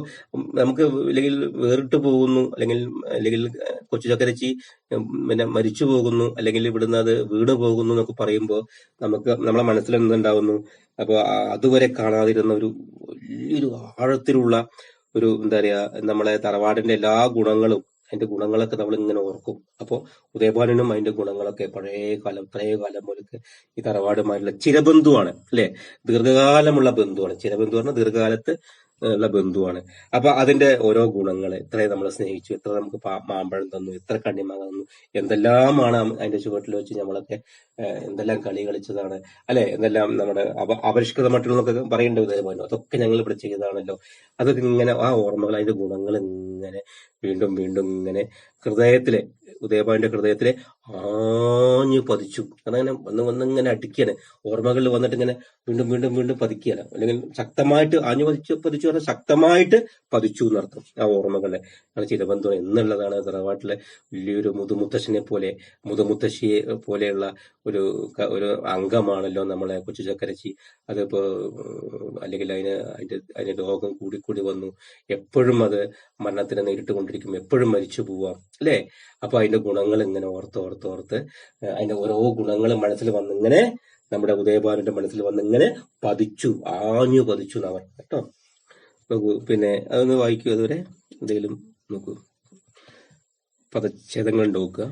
നമുക്ക് അല്ലെങ്കിൽ വേറിട്ട് പോകുന്നു, അല്ലെങ്കിൽ അല്ലെങ്കിൽ കൊച്ചു ചക്കരച്ചി പിന്നെ മരിച്ചു പോകുന്നു, അല്ലെങ്കിൽ ഇവിടുന്ന് അത് വീണു പോകുന്നു എന്നൊക്കെ പറയുമ്പോൾ നമുക്ക് നമ്മളെ മനസ്സിൽ എന്തുണ്ടാവുന്നു? അപ്പൊ അതുവരെ കാണാതിരുന്ന ഒരു വലിയൊരു ആഴത്തിലുള്ള ഒരു എന്താ പറയാ, നമ്മളെ തറവാടിന്റെ എല്ലാ ഗുണങ്ങളും, അതിന്റെ ഗുണങ്ങളൊക്കെ നമ്മൾ ഇങ്ങനെ ഓർക്കും. അപ്പോ ഉദയഭാനനും അതിന്റെ ഗുണങ്ങളൊക്കെ പഴയ കാലം മുതൽക്ക് ഈ തറവാടുമായിട്ടുള്ള ചിരബന്ധുവാണ്, അല്ലെ? ദീർഘകാലമുള്ള ബന്ധുവാണ്. ചിരബന്ധു പറഞ്ഞാൽ ദീർഘകാലത്ത് ഉള്ള ബന്ധുവാണ്. അപ്പൊ അതിന്റെ ഓരോ ഗുണങ്ങൾ, എത്ര നമ്മൾ സ്നേഹിച്ചു, എത്ര നമുക്ക് മാമ്പഴം തന്നു, എത്ര കണ്ണിമാങ്ങ തന്നു, എന്തെല്ലാമാണ് അതിന്റെ ചുവട്ടിൽ വെച്ച് നമ്മളൊക്കെ എന്തെല്ലാം കളി കളിച്ചതാണ്, അല്ലെ? എന്തെല്ലാം നമ്മുടെ അപരിഷ്കൃതമായിട്ടുള്ളതൊക്കെ പറയേണ്ട ഉദയഭാനു, അതൊക്കെ ഞങ്ങൾ ഇവിടെ ചെയ്തതാണല്ലോ. അതൊക്കെ ഇങ്ങനെ ആ ഓർമ്മകൾ, അതിന്റെ ഗുണങ്ങൾ ഇങ്ങനെ വീണ്ടും വീണ്ടും ഇങ്ങനെ ഹൃദയത്തിലെ, ഉദയഭാനുന്റെ ഹൃദയത്തിലെ ആഞ്ഞു പതിച്ചു. അതങ്ങനെ വന്നിങ്ങനെ അടിക്കുകയാണ്, ഓർമ്മകളിൽ വന്നിട്ട് ഇങ്ങനെ വീണ്ടും വീണ്ടും വീണ്ടും പതിക്കുകയാണ്. അല്ലെങ്കിൽ ശക്തമായിട്ട് ആഞ്ഞു പതിച്ചു പറഞ്ഞാൽ ശക്തമായിട്ട് പതിച്ചു എന്നർത്ഥം ആ ഓർമ്മകളെ. ചിരബന്ധം എന്നുള്ളതാണ് തറവാട്ടിലെ വലിയൊരു മുതുമുത്തശ്ശനെ പോലെ, മുതുമുത്തശ്ശിയെ പോലെയുള്ള ഒരു ഒരു അംഗമാണല്ലോ നമ്മളെ കൊച്ചു ചക്കരച്ചി. അതിപ്പോ അല്ലെങ്കിൽ അതിന്റെ രോഗം കൂടിക്കൂടി വന്നു, എപ്പോഴും അത് മരണത്തിനെ നേരിട്ട് കൊണ്ടിരിക്കും, എപ്പോഴും മരിച്ചു പോവാം, അല്ലെ? അപ്പൊ അതിന്റെ ഗുണങ്ങൾ ഇങ്ങനെ ഓർത്ത് അതിന്റെ ഓരോ ഗുണങ്ങൾ മനസ്സിൽ വന്നിങ്ങനെ, നമ്മുടെ ഉദയഭാനുന്റെ മനസ്സിൽ വന്നിങ്ങനെ പതിച്ചു, ആഞ്ഞു പതിച്ചു എന്നാ പറഞ്ഞത് കേട്ടോ. നോക്കൂ, പിന്നെ അതൊന്ന് വായിക്കൂ, അതുവരെ എന്തെങ്കിലും നോക്കൂ, പദച്ഛേദങ്ങൾ നോക്കുക.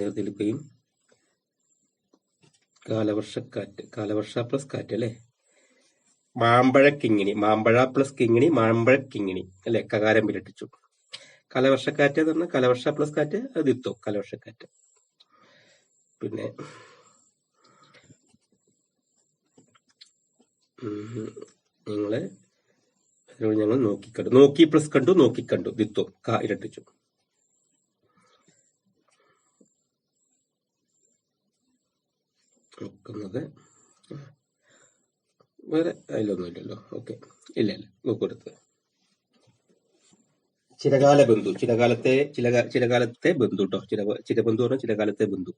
എഴുതിയിരിക്കുകയും കാലവർഷ പ്ലസ് കാറ്റ്, അല്ലെ? മാമ്പഴക്കിങ്ങിണി, മാമ്പഴ പ്ലസ് കിങ്ങിണി, മാമ്പഴക്കിങ്ങിണി, അല്ലെ? കകാരം വിരട്ടിച്ചു. കാലവർഷക്കാറ്റ് എന്ന് പറഞ്ഞാൽ കാലവർഷ പ്ലസ് കാറ്റ്, അത് ഇത്തോ കാലവർഷക്കാറ്റ്. പിന്നെ ഞങ്ങൾ നോക്കി പ്ലസ് കണ്ടു, നോക്കിക്കണ്ടു, ദിത്തോ ക ഇരട്ടിച്ചു. നോക്കുന്നത് വേറെ അതിലൊന്നും ഇല്ലല്ലോ. ഓക്കെ, ഇല്ല നോക്കെടുത്ത്. ചിരകാല ബന്ധു, ചിരകാലത്തെ ബന്ധു കേട്ടോ. ചിരബന്ധു പറഞ്ഞാൽ ചിരകാലത്തെ ബന്ധു,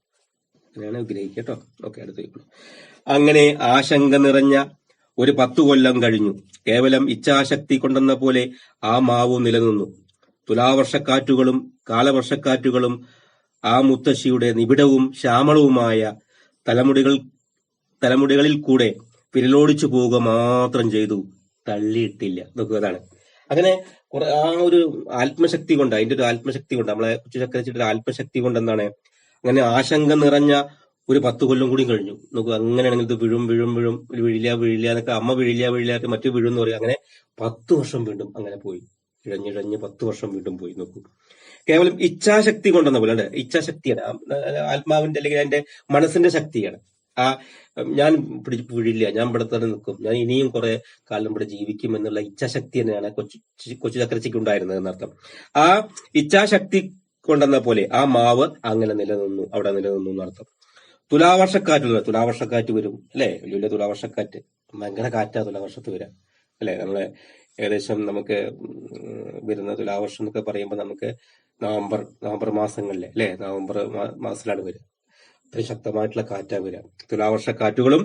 അങ്ങനെയാണ് ഗ്രഹിക്കുക കേട്ടോ. ഓക്കെ, അടുത്ത്. അങ്ങനെ ആശങ്ക നിറഞ്ഞ ഒരു 10 കൊല്ലം കഴിഞ്ഞു. കേവലം ഇച്ഛാശക്തി കൊണ്ടെന്ന പോലെ ആ മാവ് നിലനിന്നു. തുലാവർഷക്കാറ്റുകളും കാലവർഷക്കാറ്റുകളും ആ മുത്തശ്ശിയുടെ നിബിഡവും ശ്യാമളവുമായ തലമുടികളിൽ കൂടെ വിരലോടിച്ചു പോവുക മാത്രം ചെയ്തു, തള്ളിയിട്ടില്ല. നോക്കുക, അതാണ് അങ്ങനെ ആ ഒരു ആത്മശക്തി കൊണ്ട്, അതിന്റെ ഒരു ആത്മശക്തി കൊണ്ട്, നമ്മളെ കൊച്ചു ചക്കരച്ചിട്ട് ഒരു ആത്മശക്തി കൊണ്ട് എന്താണ്, അങ്ങനെ ആശങ്ക നിറഞ്ഞ ഒരു 10 കൊല്ലം കൂടി കഴിഞ്ഞു. നോക്കൂ, അങ്ങനെയാണെങ്കിൽ ഇത് വിഴും വീഴില്ല എന്നൊക്കെ, അമ്മ വീഴില്ല മറ്റു വീഴും എന്ന് പറയും. അങ്ങനെ 10 വർഷം വീണ്ടും അങ്ങനെ പോയി, ഇഴഞ്ഞിഴഞ്ഞ് 10 വർഷം വീണ്ടും പോയി. നോക്കൂ, കേവലം ഇച്ഛാശക്തി കൊണ്ടെന്ന പോലെ, അല്ലെ? ഇച്ഛാശക്തിയാണ്, ആത്മാവിന്റെ അല്ലെങ്കിൽ അതിന്റെ മനസ്സിന്റെ ശക്തിയാണ്. ഞാൻ വീഴില്ല, ഞാൻ ഇവിടെ തന്നെ നിൽക്കും, ഞാൻ ഇനിയും കുറെ കാലം ഇവിടെ ജീവിക്കും എന്നുള്ള ഇച്ഛാശക്തി തന്നെയാണ് കൊച്ചു ചക്കരച്ചിക്ക് ഉണ്ടായിരുന്നത് എന്നർത്ഥം. ആ ഇച്ഛാശക്തി കൊണ്ടെന്ന പോലെ ആ മാവ് അങ്ങനെ അവിടെ നിലനിന്നു എന്നർത്ഥം. തുലാവർഷക്കാറ്റ് വരും, അല്ലെ? വലിയ തുലാവർഷക്കാറ്റ്, ഭയങ്കര കാറ്റാ തുലാവർഷത്ത് വരാം, അല്ലെ? നമ്മളെ ഏകദേശം നമുക്ക് വരുന്ന തുലാവർഷം എന്നൊക്കെ പറയുമ്പോൾ നമുക്ക് നവംബർ മാസങ്ങളിലെ, അല്ലെ? നവംബർ മാസത്തിലാണ് വരിക. അത്രയും ശക്തമായിട്ടുള്ള കാറ്റാ വരിക. തുലാവർഷക്കാറ്റുകളും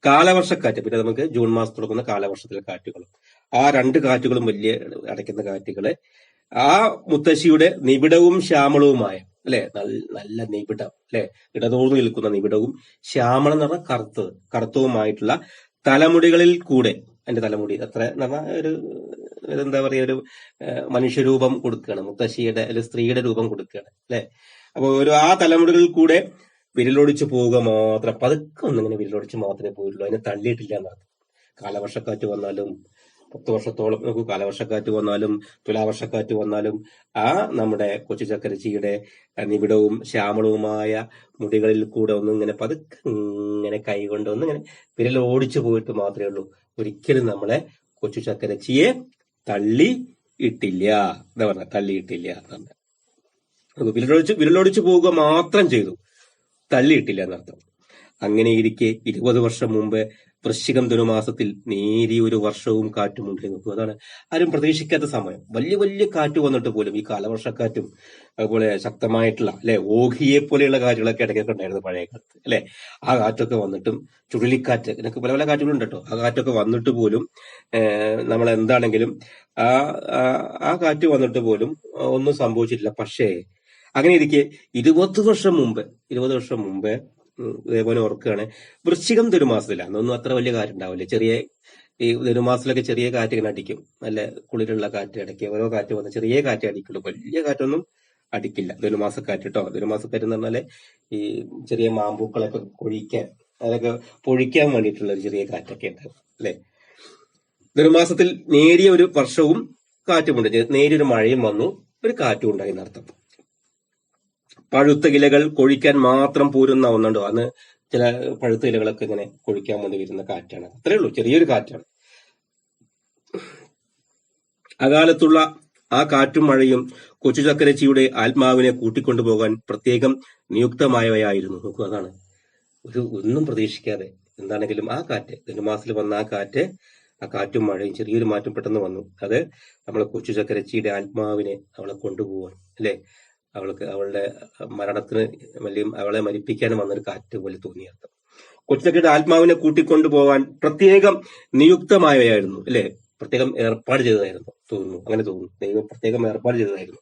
കാലവർഷക്കാറ്റ്, പിന്നെ നമുക്ക് ജൂൺ മാസത്തിൽ തുടങ്ങുന്ന കാലവർഷത്തിലെ കാറ്റുകളും, ആ 2 കാറ്റുകളും വലിയ അടയ്ക്കുന്ന കാറ്റുകള് ആ മുത്തശ്ശിയുടെ നിബിഡവും ശ്യാമളവുമായ, അല്ലെ? നല്ല നിബിഡം, അല്ലെ? ഇടതോർന്ന് നിൽക്കുന്ന നിബിഡവും ശ്യാമളം എന്ന് പറഞ്ഞാൽ കറുത്തവുമായിട്ടുള്ള തലമുടികളിൽ കൂടെ, അതിന്റെ തലമുടി അത്ര എന്ന് പറഞ്ഞാൽ ഒരു എന്താ പറയുക, ഒരു മനുഷ്യരൂപം കൊടുക്കുകയാണ്, മുത്തശ്ശിയുടെ അല്ലെങ്കിൽ സ്ത്രീയുടെ രൂപം കൊടുക്കുകയാണ്, അല്ലെ? അപ്പൊ ആ തലമുടികളിൽ കൂടെ വിരലൊടിച്ചു പോവുക മാത്രം, പതുക്കെ ഒന്നിങ്ങനെ വിരലൊടിച്ച് മാത്രമേ പോയിട്ടുള്ളൂ, അതിനെ തള്ളിയിട്ടില്ല എന്നർത്ഥം. കാലവർഷക്കാറ്റ് വന്നാലും 10 വർഷത്തോളം നമുക്ക് കാലവർഷക്കാറ്റ് വന്നാലും തുലാവർഷക്കാറ്റ് വന്നാലും ആ നമ്മുടെ കൊച്ചു ചക്കരച്ചിയുടെ നിബിഡവും ശ്യാമളവുമായ മുടികളിൽ കൂടെ ഒന്നിങ്ങനെ പതുക്കെ ഇങ്ങനെ കൈകൊണ്ട് ഒന്നിങ്ങനെ വിരലോടിച്ചു പോയിട്ട് മാത്രമേ ഉള്ളൂ. ഒരിക്കലും നമ്മളെ കൊച്ചു ചക്കരച്ചിയെ തള്ളി ഇട്ടില്ല, എന്താ പറഞ്ഞ, തള്ളിയിട്ടില്ല. വിരലോടിച്ചു പോവുക മാത്രം ചെയ്തു, തള്ളിയിട്ടില്ല എന്നർത്ഥം. അങ്ങനെയിരിക്കെ 20 വർഷം മുമ്പ് വൃശ്ചികം ധനുമാസത്തിൽ നേരിയൊരു വർഷവും കാറ്റും ഉണ്ടായി നോക്കൂ. അതാണ് ആരും പ്രതീക്ഷിക്കാത്ത സമയം. വലിയ വലിയ കാറ്റ് വന്നിട്ട് പോലും ഈ കാലവർഷക്കാറ്റും അതുപോലെ ശക്തമായിട്ടുള്ള ഓഖിയെ പോലെയുള്ള കാറ്റുകളൊക്കെ ഇടയ്ക്കൊക്കെ ഉണ്ടായിരുന്നു പഴയ കാലത്ത് ആ കാറ്റൊക്കെ വന്നിട്ടും ചുഴലിക്കാറ്റ് ഇതിനൊക്കെ പല പല കാറ്റുകളുണ്ട് കേട്ടോ. ആ കാറ്റൊക്കെ വന്നിട്ട് പോലും നമ്മൾ എന്താണെങ്കിലും ആ ആ കാറ്റ് വന്നിട്ട് പോലും ഒന്നും സംഭവിച്ചിട്ടില്ല. പക്ഷേ അങ്ങനെ ഇരിക്കെ 20 വർഷം മുമ്പ് ഇതേപോലെ ഓർക്കുകയാണ്, വൃശ്ചികം ധനുമാസത്തിലാണ്. അന്നൊന്നും അത്ര വലിയ കാറ്റുണ്ടാവില്ല. ഈ ധനുമാസത്തിലൊക്കെ ചെറിയ കാറ്റ് ഇങ്ങനെ അടിക്കും, നല്ല കുളിരുള്ള കാറ്റ് ഇടയ്ക്ക് ഓരോ കാറ്റ് വന്ന് ചെറിയ കാറ്റ് അടിക്കുള്ളൂ, വലിയ കാറ്റൊന്നും അടിക്കില്ല. ധനുമാസക്കാറ്റ് കേട്ടോ. ധനുമാസക്കാറ്റ് എന്ന് പറഞ്ഞാല് ഈ ചെറിയ മാമ്പൂക്കളൊക്കെ അതൊക്കെ പൊഴിക്കാൻ വേണ്ടിയിട്ടുള്ള ഒരു ചെറിയ കാറ്റൊക്കെ ഉണ്ടാവും ധനുമാസത്തിൽ നേരിയ ഒരു വർഷവും കാറ്റുമുണ്ട്, നേരിയൊരു മഴയും വന്നു, ഒരു കാറ്റും ഉണ്ടായി എന്നർത്ഥം. പഴുത്ത ഇലകൾ കൊഴിക്കാൻ മാത്രം പോരുന്ന ഒന്നുണ്ടോ, അന്ന് ചില പഴുത്ത ഇലകളൊക്കെ ഇങ്ങനെ കൊഴിക്കാൻ വേണ്ടി വരുന്ന കാറ്റാണ്. അത്രേ ഉള്ളൂ, ചെറിയൊരു കാറ്റാണ്. അകാലത്തുള്ള ആ കാറ്റും മഴയും കൊച്ചു ചക്കരച്ചിയുടെ ആത്മാവിനെ കൂട്ടിക്കൊണ്ടുപോകാൻ പ്രത്യേകം നിയുക്തമായവയായിരുന്നു. നോക്കൂ, അതാണ് ഒന്നും പ്രതീക്ഷിക്കാതെ എന്താണെങ്കിലും ആ കാറ്റ്, ധനുമാസത്തിൽ വന്ന ആ കാറ്റും മഴയും ചെറിയൊരു മാറ്റം പെട്ടെന്ന് വന്നു. അത് നമ്മളെ കൊച്ചു ചക്കരച്ചിയുടെ ആത്മാവിനെ അവളെ കൊണ്ടുപോകാൻ അവളുടെ മരണത്തിന് അവളെ മരിപ്പിക്കാനും വന്നൊരു കാറ്റ് പോലെ തോന്നിയർത്ഥം. കൊച്ചുചക്കയുടെ ആത്മാവിനെ കൂട്ടിക്കൊണ്ടുപോകാൻ പ്രത്യേകം നിയുക്തമായവയായിരുന്നു പ്രത്യേകം ഏർപ്പാട് ചെയ്തതായിരുന്നു തോന്നുന്നു. ദൈവം പ്രത്യേകം ഏർപ്പാട് ചെയ്തതായിരുന്നു.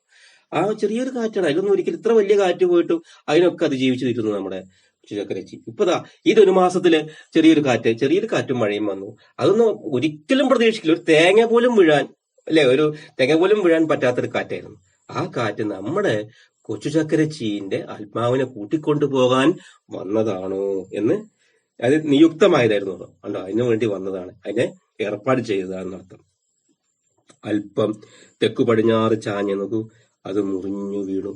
ആ ചെറിയൊരു കാറ്റാണ്, അതിലൊന്നും ഒരിക്കലും ഇത്ര വലിയ കാറ്റ് പോയിട്ടും അതിനൊക്കെ അതിജീവിച്ചു തീരുന്നു നമ്മുടെ കൊച്ചുചക്കരച്ചി. ഇപ്പതാ ഈ ധനുമാസത്തില് ചെറിയൊരു കാറ്റും മഴയും വന്നു. അതൊന്നും ഒരിക്കലും പ്രതീക്ഷിക്കില്ല. ഒരു തേങ്ങ പോലും വീഴാൻ പറ്റാത്തൊരു കാറ്റായിരുന്നു. ആ കാറ്റ് നമ്മുടെ കൊച്ചു ചക്കരച്ചീന്റെ ആത്മാവിനെ കൂട്ടിക്കൊണ്ടുപോകാൻ വന്നതാണോ എന്ന്, അത് നിയുക്തമായതായിരുന്നു കണ്ടോ, അതിനു വേണ്ടി വന്നതാണ്, അതിനെ ഏർപ്പാട് ചെയ്തതാണെന്നർത്ഥം. അല്പം തെക്കു പടിഞ്ഞാറ് ചാഞ്ഞു നോക്കൂ, അത് മുറിഞ്ഞു വീണു.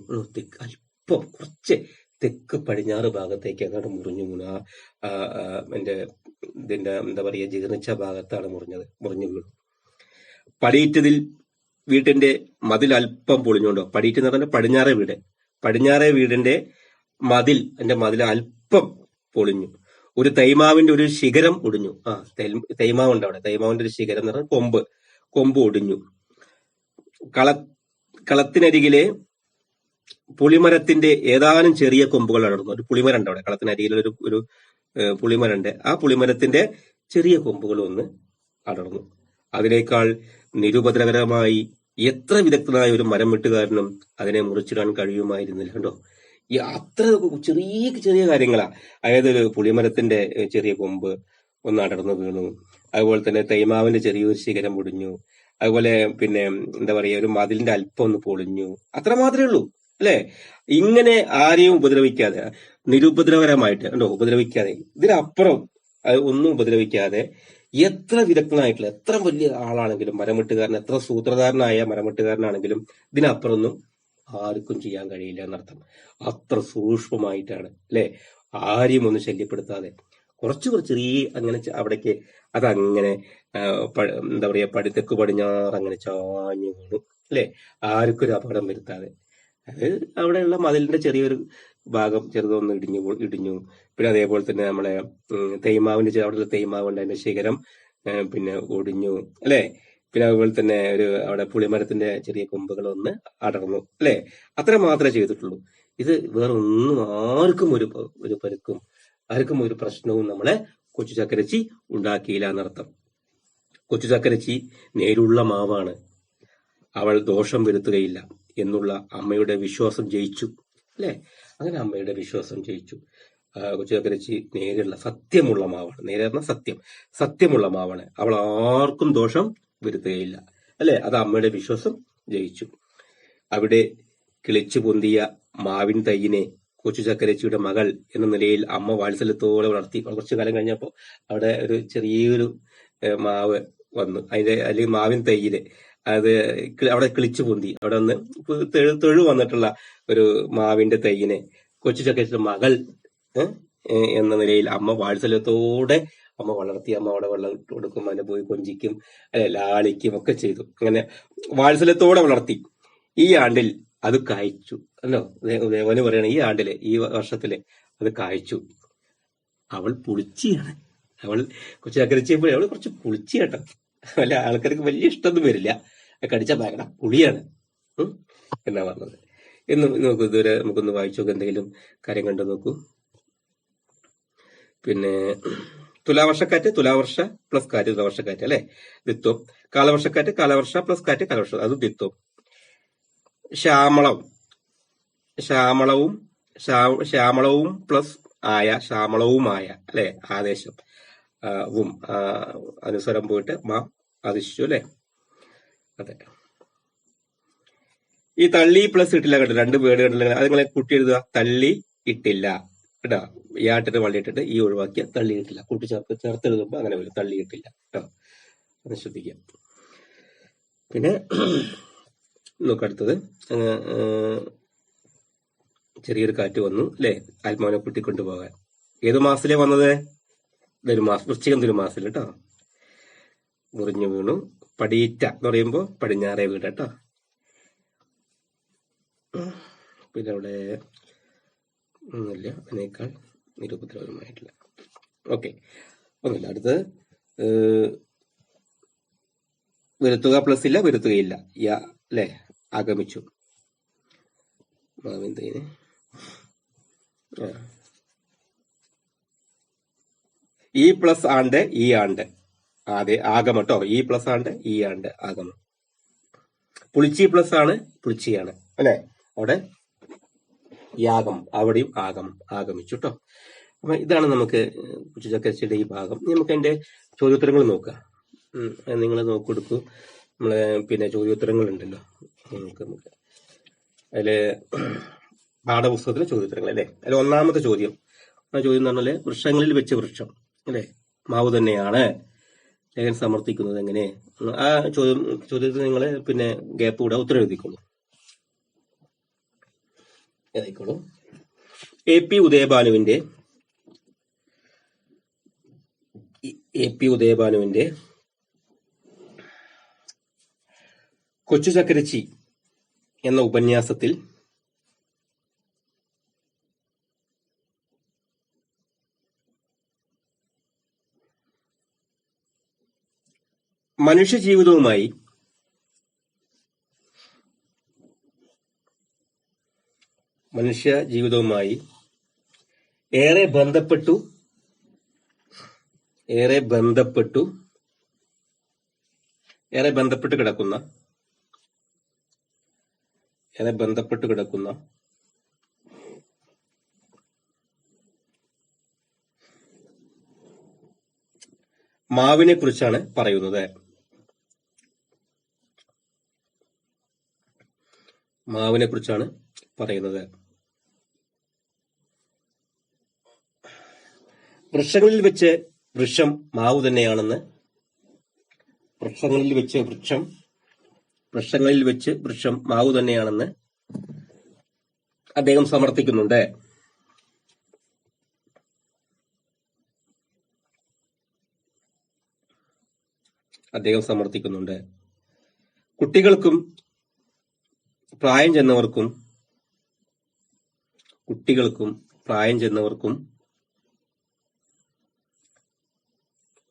അല്പം കുറച്ച് തെക്ക് പടിഞ്ഞാറ് ഭാഗത്തേക്ക് അങ്ങോട്ട് മുറിഞ്ഞു വീണു. ഇതിന്റെ എന്താ പറയുക, ജീർണിച്ച ഭാഗത്താണ് മുറിഞ്ഞു വീണു. പടിയിറ്റതിൽ വീട്ടിന്റെ മതിൽ അല്പം പൊളിഞ്ഞുണ്ടോ. പടിയിറ്റ് എന്ന് പറഞ്ഞാൽ പടിഞ്ഞാറേ വീടിന്റെ മതിൽ അല്പം പൊളിഞ്ഞു. ഒരു തൈമാവിന്റെ ഒരു ശിഖരം ഒടിഞ്ഞു. തൈമാവുണ്ട് അവിടെ. തൈമാവിന്റെ ഒരു ശിഖരം എന്ന് പറഞ്ഞാൽ കൊമ്പ് ഒടിഞ്ഞു. കളത്തിനരികിലെ പുളിമരത്തിന്റെ ഏതാനും ചെറിയ കൊമ്പുകൾ അടർന്നു. ഒരു പുളിമരണ്ട് അവിടെ, കളത്തിനരികിലെ ഒരു പുളിമരണ്ട്. ആ പുളിമരത്തിന്റെ ചെറിയ കൊമ്പുകൾ ഒന്ന് അടർന്നു. അതിനേക്കാൾ നിരുപദ്രവകരമായി എത്ര വിദഗ്ധനായ ഒരു മരം വെട്ടുകാരനും അതിനെ മുറിച്ചിടാൻ കഴിയുമായിരുന്നില്ല. കണ്ടോ, ഈ അത്ര ചെറിയ കാര്യങ്ങളാ. അതായത് ഒരു പുളിമരത്തിന്റെ ചെറിയ കൊമ്പ് ഒന്ന് അടർന്നു വീണു, അതുപോലെ തന്നെ തൈമാവിന്റെ ചെറിയൊരു ശിഖരം പൊടിഞ്ഞു, അതുപോലെ പിന്നെ എന്താ പറയുക, ഒരു മതിലിന്റെ അല്പം ഒന്ന് പൊളിഞ്ഞു. അത്ര മാത്രമേ ഉള്ളൂ ഇങ്ങനെ ആരെയും ഉപദ്രവിക്കാതെ, നിരുപദ്രവകരമായിട്ട് ഉപദ്രവിക്കാതെ, ഇതിനപ്പുറം ഒന്നും ഉപദ്രവിക്കാതെ എത്ര വിദഗ്ധനായിട്ടുള്ള, എത്ര വലിയ ആളാണെങ്കിലും, മരംവെട്ടുകാരൻ എത്ര സൂത്രധാരനായ മരംവെട്ടുകാരനാണെങ്കിലും ഇതിനപ്പുറമൊന്നും ആർക്കും ചെയ്യാൻ കഴിയില്ല എന്നർത്ഥം. അത്ര സൂക്ഷ്മമായിട്ടാണ് ആരെയും ഒന്നും ശല്യപ്പെടുത്താതെ കുറച്ച് ചെറിയ അങ്ങനെ അവിടേക്ക് അതങ്ങനെ എന്താ പറയാ, തെക്ക് പടിഞ്ഞാറ് അങ്ങനെ ചാഞ്ഞു വീണു ആർക്കും ഒരു അപകടം വരുത്താതെ. അത് അവിടെയുള്ള മതിലിന്റെ ചെറിയൊരു ഭാഗം ചെറുതൊന്ന് ഇടിഞ്ഞു. പിന്നെ അതേപോലെ തന്നെ നമ്മളെ തൈമാവിന്റെ അവിടെയുള്ള തൈമാവുണ്ട്, അതിന്റെ ശിഖരം പിന്നെ ഒടിഞ്ഞു പിന്നെ അതുപോലെ തന്നെ അവിടെ പുളിമരത്തിന്റെ ചെറിയ കൊമ്പുകളൊന്ന് അടർന്നു അത്ര മാത്രമേ ചെയ്തിട്ടുള്ളൂ. ഇത് വേറെ ഒന്നും ആർക്കും ഒരു പരുക്കും, ആർക്കും ഒരു പ്രശ്നവും നമ്മളെ കൊച്ചു ചക്കരച്ചി ഉണ്ടാക്കിയില്ല എന്നർത്ഥം. കൊച്ചു ചക്കരച്ചി നേരുള്ള മാവാണ്, അവൾ ദോഷം വരുത്തുകയില്ല എന്നുള്ള അമ്മയുടെ വിശ്വാസം ജയിച്ചു അങ്ങനെ അമ്മയുടെ വിശ്വാസം ജയിച്ചു. കൊച്ചു ചക്കരച്ചി നേരുള്ള സത്യമുള്ള മാവാണ്. നേരെ പറഞ്ഞാൽ സത്യമുള്ള മാവാണ്. അവൾ ആർക്കും ദോഷം വരുത്തുകയില്ല അത് അമ്മയുടെ വിശ്വാസം ജയിച്ചു. അവിടെ കിളിച്ചു പൊന്തിയ മാവിൻ തൈയിനെ കൊച്ചു ചക്കരച്ചിയുടെ മകൾ എന്ന നിലയിൽ അമ്മ വാത്സല്യത്തോടെ വളർത്തി. കുറച്ചു കാലം കഴിഞ്ഞപ്പോ അവിടെ ഒരു ചെറിയൊരു മാവ് വന്നു, അല്ലെങ്കിൽ മാവിൻ തൈയില് അത് അവിടെ കിളിച്ചു പൊന്തി. അവിടെ ഒന്ന് തെഴു വന്നിട്ടുള്ള ഒരു മാവിന്റെ തൈയിനെ കൊച്ചു ചക്കരച്ചിയുടെ മകൾ എന്ന നിലയിൽ അമ്മ വാത്സല്യത്തോടെ അമ്മ വളർത്തി. അമ്മ അവിടെ വെള്ളം കൊടുക്കും, അതിനെ പോയി കൊഞ്ചിക്കും, ലാളിക്കും ഒക്കെ ചെയ്തു. അങ്ങനെ വാത്സല്യത്തോടെ വളർത്തി. ഈ ആണ്ടിൽ അത് കായ്ച്ചു. ദേവന് പറയണ ഈ ആണ്ടില്, ഈ വർഷത്തില് അത് കായ്ച്ചു. അവൾ പുളിച്ചിയാണ്. അവൾ കൊച്ചു ചക്കരച്ചിയപ്പോൾ അവൾ കുറച്ച് പുളിച്ചിയാട്ടോ. വല്ല ആൾക്കാർക്ക് വലിയ ഇഷ്ടമൊന്നും വരില്ല. കടിച്ച ഭയങ്കര പുളിയാണ് എന്നാ പറഞ്ഞത്. എന്ന് നോക്കൂ, ഇതുവരെ നമുക്കൊന്ന് വായിച്ചു നോക്കുക, എന്തെങ്കിലും കാര്യം കണ്ടു നോക്കൂ. പിന്നെ തുലാവർഷക്കാറ്റ്, തുലാവർഷ പ്ലസ് കാറ്റ്, തുലാവർഷക്കാറ്റ് അല്ലെ, ദ്വിത്വം. കാലവർഷക്കാറ്റ്, കാലവർഷ പ്ലസ് കാറ്റ്, കാലവർഷ, അത് ദ്വിത്വം. ശ്യാമളം, ശ്യാമളവും ശ്യാമളവും പ്ലസ് ആയ, ശ്യാമളവുമായ അല്ലെ, ആദേശം വും അനുസ്വരം പോയിട്ട് മാ ആദിശിച്ചു അല്ലെ. അതെ. ഈ തള്ളി പ്ലസ് ഇട്ടില്ല കണ്ടു, രണ്ട് വേർഡ് കണ്ടില്ല, അത് നിങ്ങളെ കൂട്ടി എഴുതുക. തള്ളി ഇട്ടില്ല കേട്ടോ, യാട്ടിട്ട് വള്ളി ഇട്ടിട്ട് ഈ ഒഴിവാക്കിയ തള്ളി ഇട്ടില്ല, കൂട്ടി ചേർത്തെഴുതുമ്പോ അങ്ങനെ വരും, തള്ളി ഇട്ടില്ല കേട്ടോ, അത് ശ്രദ്ധിക്കാം. പിന്നെ നോക്കടുത്തത്, ചെറിയൊരു കാറ്റ് വന്നു അല്ലെ, ആത്മാവിനെ കൂട്ടിക്കൊണ്ടുപോകാൻ. ഏത് മാസത്തിലെ വന്നത്? ധനുമാസം, വൃശ്ചികം ധനുമാസത്തിൽ കേട്ടോ. മുറിഞ്ഞു വീണു. പടിയിറ്റ എന്ന് പറയുമ്പോ പടിഞ്ഞാറേ വീട് കേട്ടോ. പിന്നെ അവിടെ ഒന്നുമില്ല, അതിനേക്കാൾ നിരുപദ്രവമായിട്ടില്ല. ഓക്കെ, ഒന്നുമില്ല. അടുത്തത് വരുത്തുക പ്ലസ് ഇല്ല, വരുത്തുകയില്ല, യാ അല്ലെ, ആഗമിച്ചു. മാവിന്തേന് ഈ പ്ലസ് ആണ്ട്, ഈ ആണ്ട്, അതെ ആഗമം കേട്ടോ. ഈ പ്ലസ് ആണ്ട്, ഈ ആണ്ട്, ആഗമം. പുളിച്ചി പ്ലസ് ആണ്, പുളിച്ചിയാണ് അല്ലെ, അവിടെ യാഗം, അവിടെയും ആഗമം, ആഗമിച്ചു കേട്ടോ. അപ്പൊ ഇതാണ് നമുക്ക് കുച്ചുചക്കരച്ചിയുടെ ഈ ഭാഗം. നമുക്ക് അതിന്റെ ചോദ്യോത്തരങ്ങൾ നോക്കാം. നിങ്ങൾ നോക്കിയെടുക്കൂ. നമ്മളെ പിന്നെ ചോദ്യോത്തരങ്ങൾ ഉണ്ടല്ലോ, നമുക്ക് അതില് പാഠപുസ്തകത്തിലെ ചോദ്യോത്തരങ്ങൾ അല്ലെ. അതിൽ ഒന്നാമത്തെ ചോദ്യം, ആ ചോദ്യം എന്ന് പറഞ്ഞാല് വൃക്ഷങ്ങളിൽ വെച്ച് വൃക്ഷം അല്ലെ, മാവ് തന്നെയാണ് ലേഖൻ സമർത്ഥിക്കുന്നത് എങ്ങനെ? ആ ചോദ്യത്തിന് നിങ്ങൾ പിന്നെ ഗ്യാപ്പ് കൂടെ ഉത്തരം എഴുതിക്കോളൂ. എഴുതിക്കോളൂ. AP ഉദയഭാനുവിന്റെ കൊച്ചു ചക്കരച്ചി എന്ന ഉപന്യാസത്തിൽ മനുഷ്യജീവിതവുമായി ഏറെ ബന്ധപ്പെട്ട് കിടക്കുന്ന മാവിനെ കുറിച്ചാണ് പറയുന്നത്. വൃക്ഷങ്ങളിൽ വെച്ച് വൃക്ഷം മാവ് തന്നെയാണെന്ന് അദ്ദേഹം സമർത്ഥിക്കുന്നുണ്ട്. കുട്ടികൾക്കും പ്രായം ചെന്നവർക്കും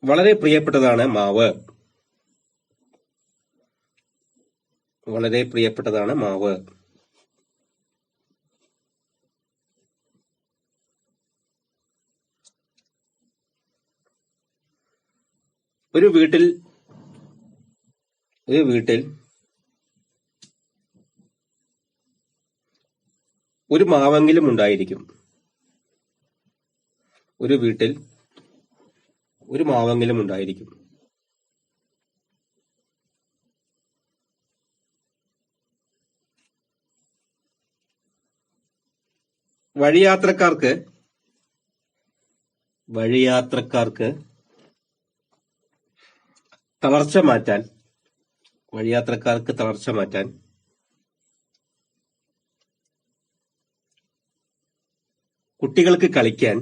വളരെ പ്രിയപ്പെട്ടതാണ് മാവ്. ഒരു വീട്ടിൽ ഒരു മാവെങ്കിലും ഉണ്ടായിരിക്കും. വഴിയാത്രക്കാർക്ക് തളർച്ച മാറ്റാൻ കുട്ടികൾക്ക് കളിക്കാൻ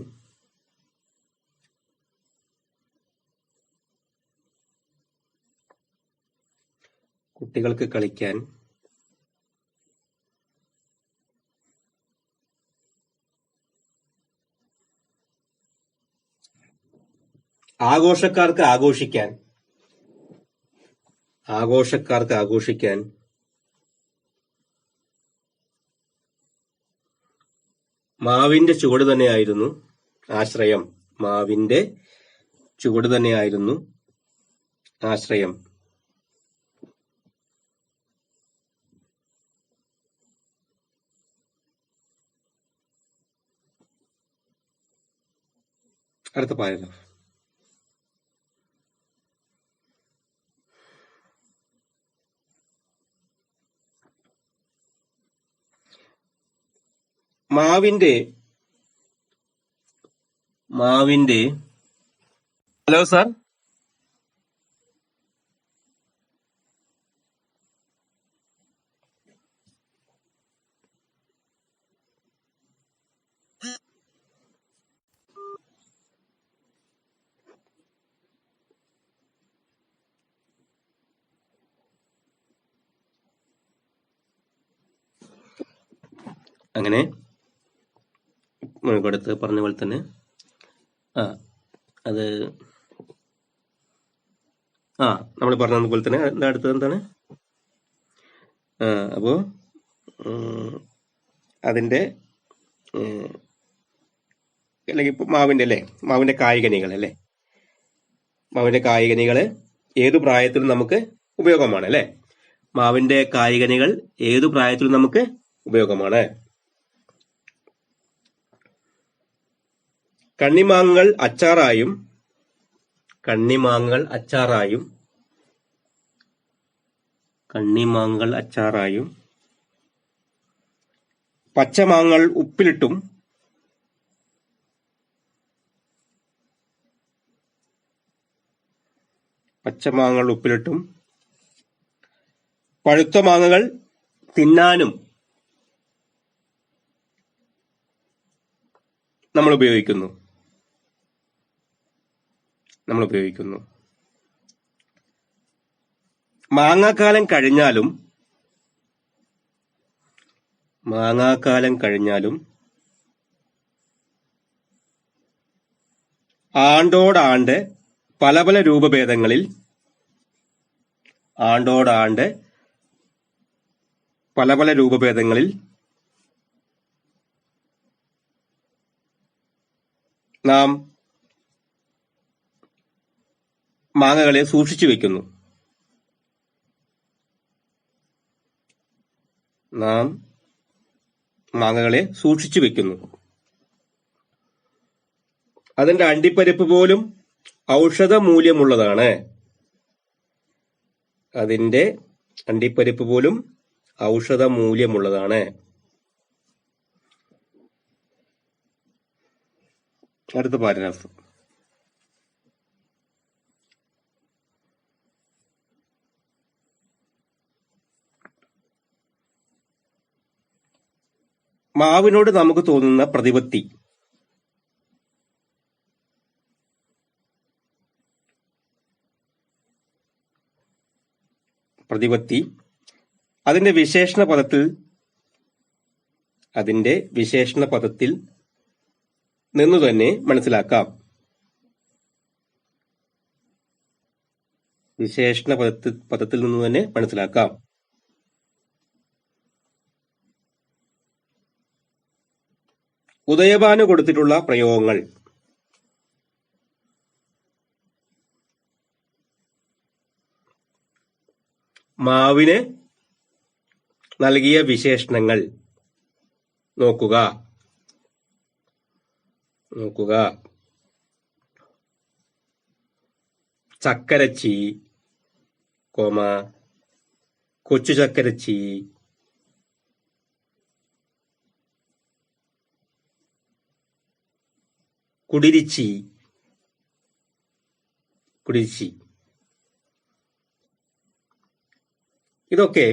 ആഘോഷക്കാർക്ക് ആഘോഷിക്കാൻ. ആഘോഷക്കാർക്ക് ആഘോഷിക്കാൻ. മാവിന്റെ ചുവട് തന്നെയായിരുന്നു ആശ്രയം. മാവിന്റെ ചുവട് തന്നെയായിരുന്നു ആശ്രയം. അടുത്ത പാരഗ്രാഫ്. മാവിന്റെ ഹലോ സാർ. അങ്ങനെ മുഴുവടുത്ത് പറഞ്ഞ പോലെ തന്നെ അത് നമ്മൾ പറഞ്ഞതുപോലെ തന്നെ അടുത്തത് എന്താണ്? അപ്പോ അതിന്റെ അല്ലെങ്കിൽ ഇപ്പൊ മാവിന്റെ കായ്കനികൾ അല്ലേ, മാവിന്റെ കായ്കനികള് ഏതു പ്രായത്തിലും നമുക്ക് ഉപയോഗമാണ് അല്ലെ. മാവിന്റെ കായ്കനികൾ ഏതു പ്രായത്തിലും നമുക്ക് ഉപയോഗമാണ്. കണ്ണിമാങ്ങകൾ അച്ചാറായും പച്ചമാങ്ങകൾ ഉപ്പിലിട്ടും പഴുത്ത മാങ്ങകൾ തിന്നാനും നമ്മൾ ഉപയോഗിക്കുന്നു. മാങ്ങാക്കാലം കഴിഞ്ഞാലും ആണ്ടോടാണ്ട് പല പല രൂപഭേദങ്ങളിൽ നാം മാങ്ങകളെ സൂക്ഷിച്ചു വെക്കുന്നു. അതിന്റെ അണ്ടിപ്പരിപ്പ് പോലും ഔഷധ മൂല്യമുള്ളതാണ്. അടുത്ത പാരഗ്രാഫ്. മാവിനോട് നമുക്ക് തോന്നുന്ന പ്രതിപത്തി. അതിന്റെ വിശേഷണ പദത്തിൽ നിന്നു തന്നെ മനസ്സിലാക്കാം. ഉദയഭാനു കൊടുത്തിട്ടുള്ള പ്രയോഗങ്ങൾ. മാവിന് നൽകിയ വിശേഷണങ്ങൾ നോക്കുക. ചക്കരച്ചി, കൊച്ചു ചക്കരച്ചി, കുടിരിച്ചി. ഇതൊക്കെ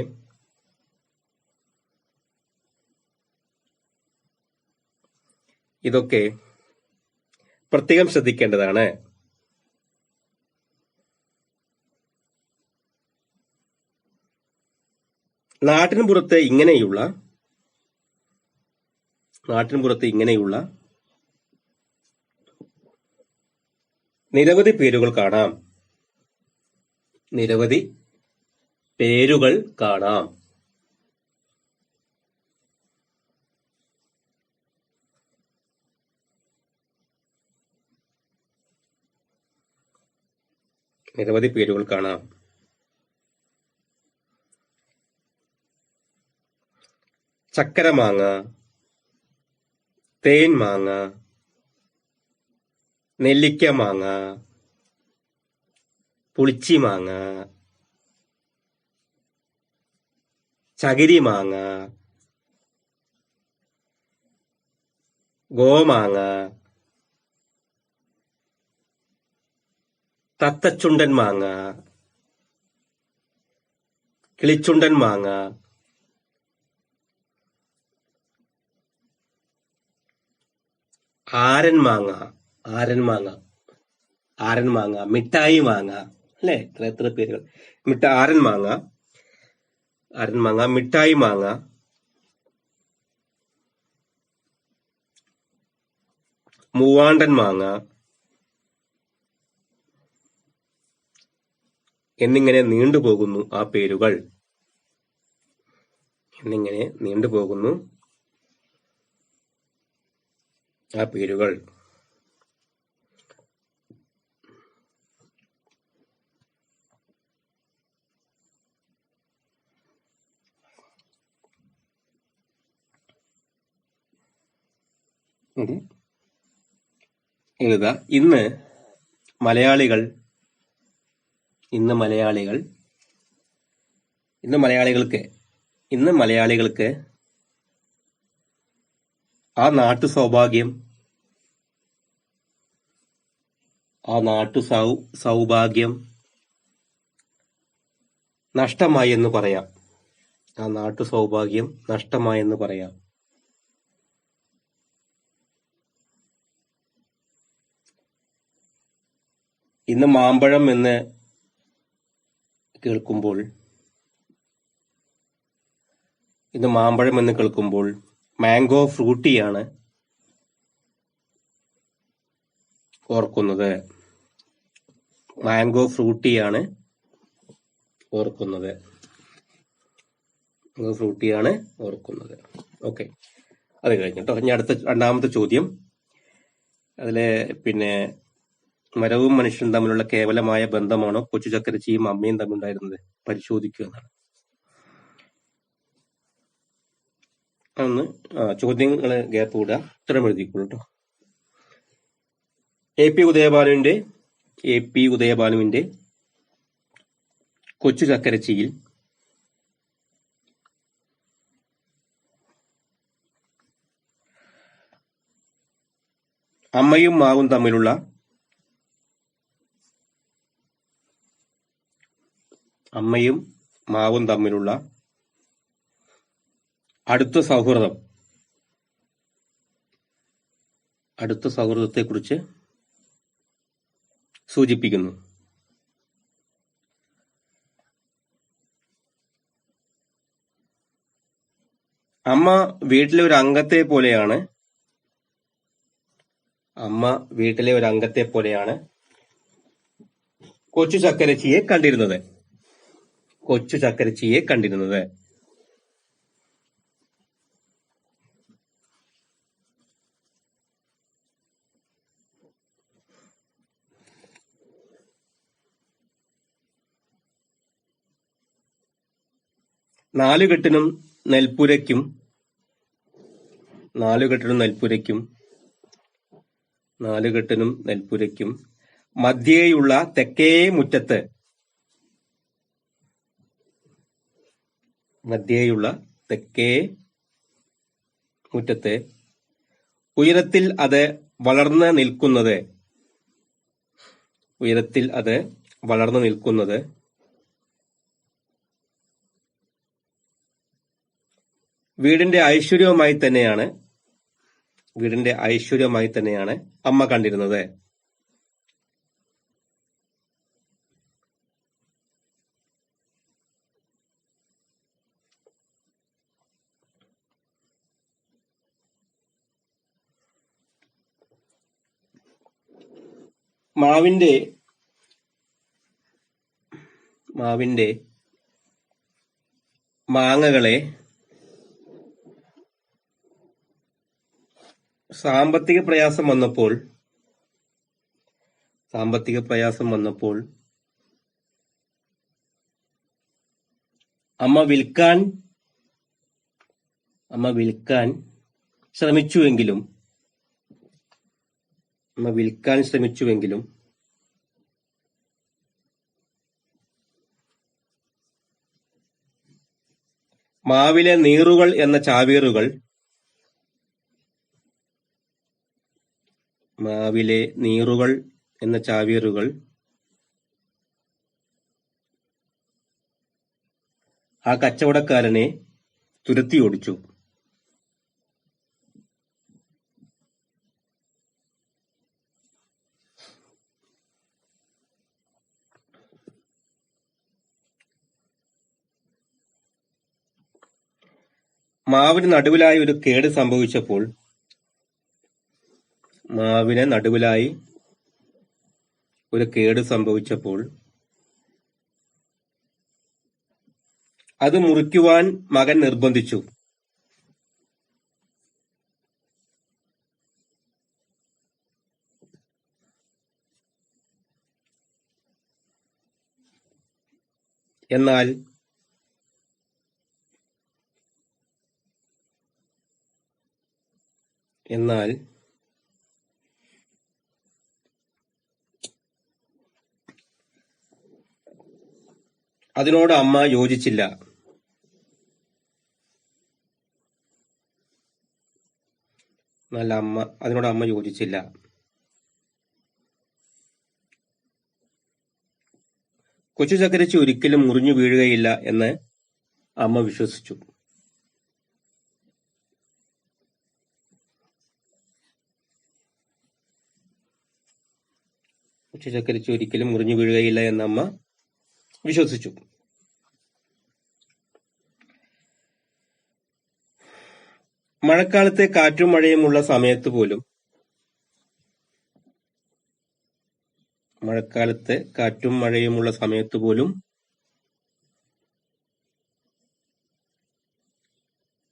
പ്രത്യേകം ശ്രദ്ധിക്കേണ്ടതാണ്. നാട്ടിൻപുറത്ത് ഇങ്ങനെയുള്ള നിരവധി പേരുകൾ കാണാം. നിരവധി പേരുകൾ കാണാം. നിരവധി പേരുകൾ കാണാം. ചക്കരമാങ്ങ, തേൻ മാങ്ങ, നെല്ലിക്ക മാങ്ങ, പുളിച്ചി മാങ്ങ, ചകിരി മാങ്ങ, ഗോമാങ്ങ, തത്തച്ചുണ്ടൻ മാങ്ങ, കിളിച്ചുണ്ടൻ മാങ്ങ, ആരൻ മാങ്ങ, ആരൻ മാങ്ങ, ആരൻ മാങ്ങ, മിഠായി മാങ്ങ, അല്ലെ? എത്ര പേരുകൾ. ആരൻ മാങ്ങ, ആരൻ മാങ്ങ, മിഠായി മാങ്ങ, മൂവാണ്ടൻ മാങ്ങ എന്നിങ്ങനെ നീണ്ടുപോകുന്നു ആ പേരുകൾ. എന്നിങ്ങനെ നീണ്ടുപോകുന്നു ആ പേരുകൾ. എഴുതാ. ഇന്ന് മലയാളികൾക്ക് ആ നാട്ടു സൗഭാഗ്യം നഷ്ടമായെന്ന് പറയാം. ആ നാട്ടു സൗഭാഗ്യം നഷ്ടമായെന്ന് പറയാം. ഇന്ന് മാമ്പഴം എന്ന് കേൾക്കുമ്പോൾ മാംഗോ ഫ്രൂട്ടിയാണ് ഓർക്കുന്നത്. മാംഗോ ഫ്രൂട്ടിയാണ് ഓർക്കുന്നത്. ഓക്കെ, അത് കഴിഞ്ഞിട്ടോ. ഇനി അടുത്ത രണ്ടാമത്തെ ചോദ്യം. അതിലെ മരവും മനുഷ്യനും തമ്മിലുള്ള കേവലമായ ബന്ധമാണോ കൊച്ചു ചക്കരച്ചിയും അമ്മയും തമ്മിലുണ്ടായിരുന്നത്? പരിശോധിക്കുക എന്നാണ്. ചോദ്യങ്ങള് ഗ്യാപ്പ് വിടുക, ഉത്തരം എഴുതിക്കോളൂ കേട്ടോ. എ പി ഉദയഭാനുവിന്റെ കൊച്ചു ചക്കരച്ചിയിൽ അമ്മയും മാവും തമ്മിലുള്ള അടുത്ത സൗഹൃദത്തെക്കുറിച്ച് സൂചിപ്പിക്കുന്നു. അമ്മ വീട്ടിലെ ഒരു അംഗത്തെ പോലെയാണ് കൊച്ചു ചക്കരച്ചിയെ കണ്ടിരുന്നത്. നാലുകെട്ടിനും നെൽപ്പുരയ്ക്കും മധ്യേയുള്ള തെക്കേ മുറ്റത്ത് ഉയരത്തിൽ അത് വളർന്നു നിൽക്കുന്നത് വീടിന്റെ ഐശ്വര്യമായി തന്നെയാണ് അമ്മ കണ്ടിരുന്നത്. മാവിന്റെ മാവിന്റെ മാങ്ങകളെ സാമ്പത്തിക പ്രയാസം വന്നപ്പോൾ അമ്മ വിൽക്കാൻ ശ്രമിച്ചുവെങ്കിലും മാവിലെ നീറുകൾ എന്ന ചാവേറുകൾ ആ കച്ചവടക്കാരനെ തുരത്തിയോടിച്ചു. മാവിന് നടുവിലായി ഒരു കേട് സംഭവിച്ചപ്പോൾ അത് മുറിക്കുവാൻ മകൻ നിർബന്ധിച്ചു. എന്നാൽ അതിനോട് അമ്മ യോജിച്ചില്ല. കൊച്ചു ചക്കരച്ചി ഒരിക്കലും മുറിഞ്ഞു വീഴുകയില്ല എന്ന് അമ്മ വിശ്വസിച്ചു. മഴക്കാലത്തെ കാറ്റും മഴയുമുള്ള സമയത്ത് പോലും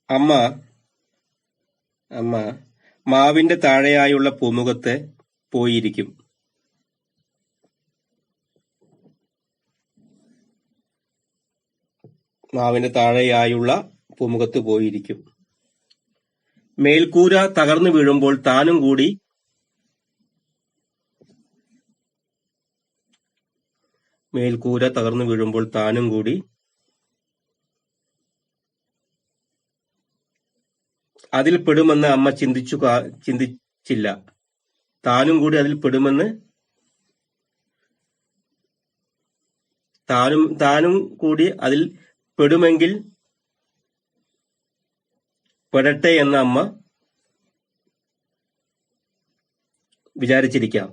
അമ്മ മാവിന്റെ താഴെയായുള്ള പൂമുഖത്ത് പോയിരിക്കും. മേൽക്കൂര തകർന്നു വീഴുമ്പോൾ താനും കൂടി അതിൽ പെടുമെന്ന് അമ്മ ചിന്തിച്ചില്ല. താനും കൂടി അതിൽ പെടുമെങ്കിൽ പെടട്ടെ എന്ന് അമ്മ വിചാരിച്ചിരിക്കാം.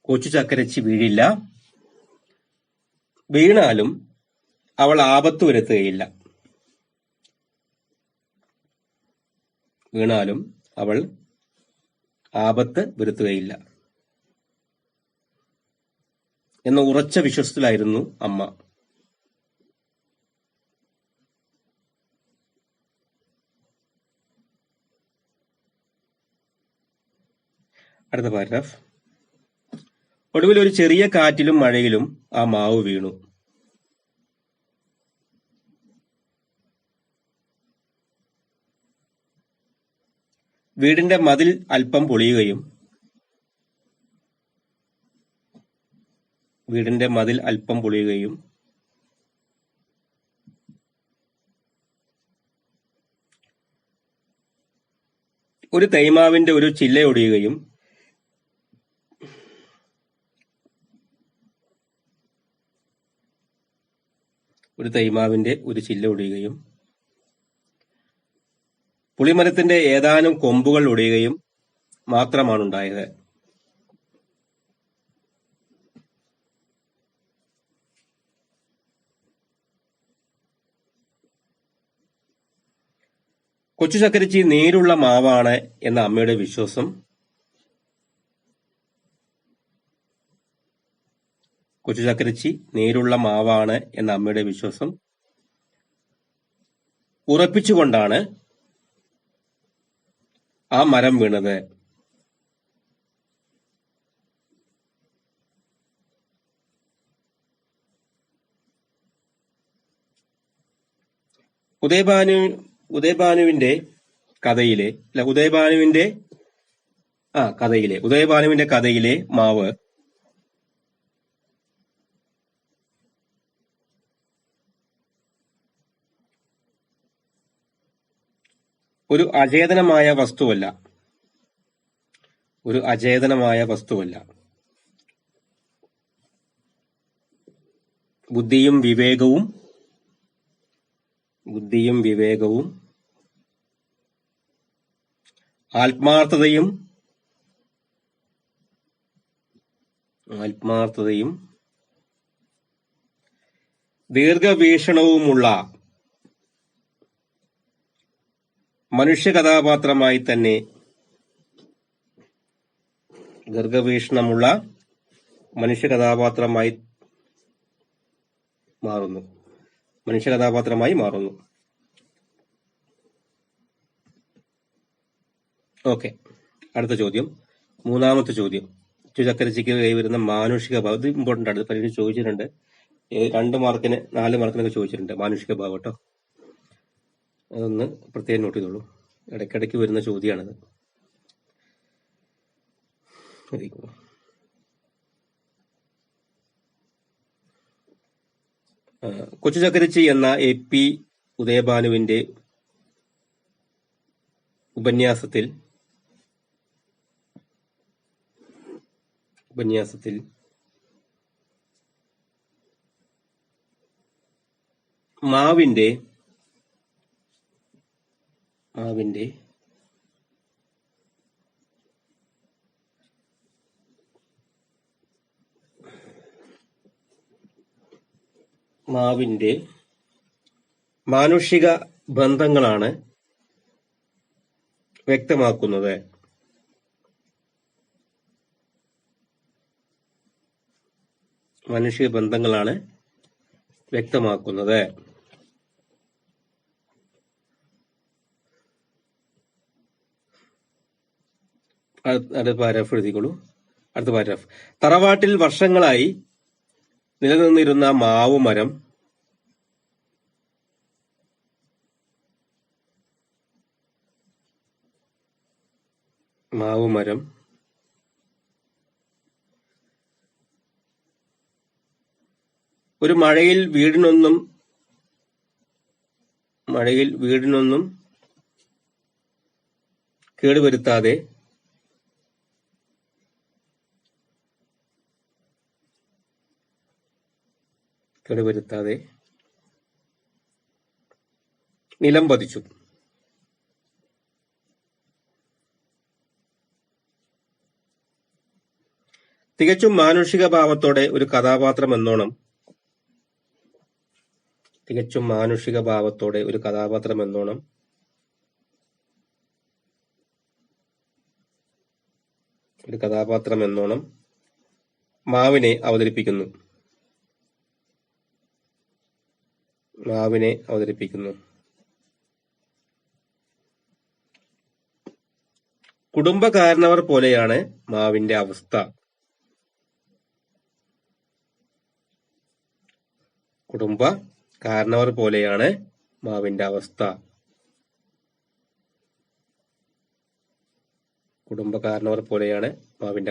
കൊച്ചു ചക്കരച്ചി വീഴില്ല. വീണാലും അവൾ ആപത്ത് വരുത്തുകയില്ല. എന്ന ഉറച്ച വിശ്വാസത്തിലായിരുന്നു അമ്മ. അടുത്ത പാരഗ്രാഫ്. ഒടുവിൽ ഒരു ചെറിയ കാറ്റിലും മഴയിലും ആ മാവ് വീണു. വീടിന്റെ മതിൽ അല്പം പൊളിയുകയും ഒരു തേയ്മാവിന്റെ ഒരു ചില്ലയൊടിയുകയും പുളിമരത്തിന്റെ ഏതാനും കൊമ്പുകൾ ഒടിയുകയും മാത്രമാണുണ്ടായത്. കൊച്ചു ചക്കരിച്ചി നേരുള്ള മാവാണ് എന്ന അമ്മയുടെ വിശ്വാസം. കൊച്ചു ചക്കരിച്ചി നേരുള്ള മാവാണ് എന്ന അമ്മയുടെ വിശ്വാസം ഉറപ്പിച്ചുകൊണ്ടാണ് ആ മരം വീണത്. ഉദയഭാനുവിന്റെ കഥയിലെ മാവ് ഒരു അചേതനമായ വസ്തുവല്ല. ബുദ്ധിയും വിവേകവും ആത്മാർത്ഥതയും ദീർഘവീക്ഷണവുമുള്ള മനുഷ്യ കഥാപാത്രമായി തന്നെ മാറുന്നു. ഓക്കെ, അടുത്ത ചോദ്യം, മൂന്നാമത്തെ ചോദ്യം. ചക്കരിച്ചിക്ക് കൈവരുന്ന മാനുഷിക ഭാവം. ഇത് ഇമ്പോർട്ടന്റ് ആണ്, പരീക്ഷ ചോദിച്ചിട്ടുണ്ട്. 2 മാർക്കിന് 4 മാർക്കിനൊക്കെ ചോദിച്ചിട്ടുണ്ട് മാനുഷിക ഭാവം കേട്ടോ. അതൊന്ന് പ്രത്യേകം നോട്ട് ചെയ്തോളൂ, ഇടയ്ക്കിടയ്ക്ക് വരുന്ന ചോദ്യമാണിത്. കൊച്ചു ചക്കരിച്ചി എന്ന AP ഉദയഭാനുവിന്റെ ഉപന്യാസത്തിൽ മാവിന്റെ മാനുഷിക ബന്ധങ്ങളാണ് വ്യക്തമാക്കുന്നത്. അടുത്ത പാരാഗ്രാഫ് എഴുതിക്കോളൂ. അടുത്ത പാരാഗ്രാഫ്. തറവാട്ടിൽ വർഷങ്ങളായി നിലനിന്നിരുന്ന മാവുമരം ഒരു മഴയിൽ വീടിനൊന്നും കേടുവരുത്താതെ നിലം പതിച്ചു. തികച്ചും മാനുഷിക ഭാവത്തോടെ ഒരു കഥാപാത്രം എന്നോണം മാവിനെ അവതരിപ്പിക്കുന്നു. കുടുംബകാരണവർ പോലെയാണ് മാവിന്റെ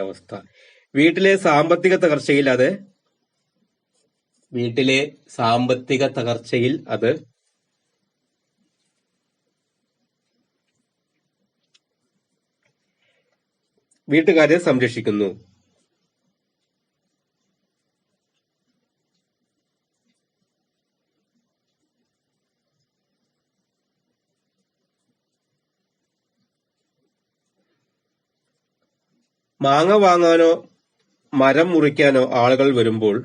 അവസ്ഥ. വീട്ടിലെ സാമ്പത്തിക തകർച്ചയിൽ അത് വീട്ടുകാരെ സംരക്ഷിക്കുന്നു. മാങ്ങ വാങ്ങാനോ മരം മുറിക്കാനോ ആളുകൾ വരുമ്പോൾ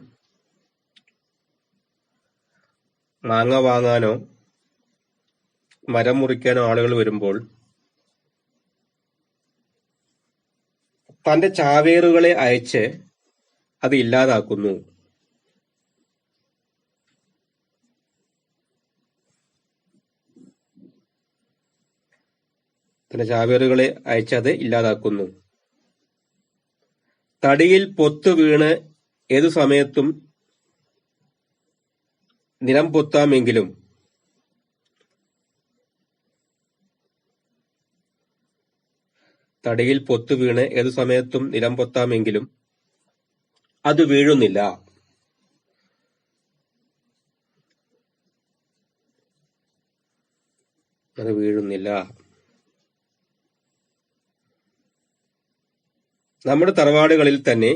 മരം മുറിക്കാൻ ആളുകൾ വരുമ്പോൾ തന്റെ ചാവേറുകളെ അയച്ച് അത് ഇല്ലാതാക്കുന്നു. തന്റെ ചാവേറുകളെ അയച്ചത് ഇല്ലാതാക്കുന്നു. തടിയിൽ പൊത്ത് വീണ് ഏതു സമയത്തും നിലം പൊത്താമെങ്കിലും തടിയിൽ പൊത്ത് വീണ് ഏതു സമയത്തും നിലം പൊത്താമെങ്കിലും അത് വീഴുന്നില്ല. അത് വീഴുന്നില്ല. നമ്മുടെ തറവാടുകളിൽ തന്നെ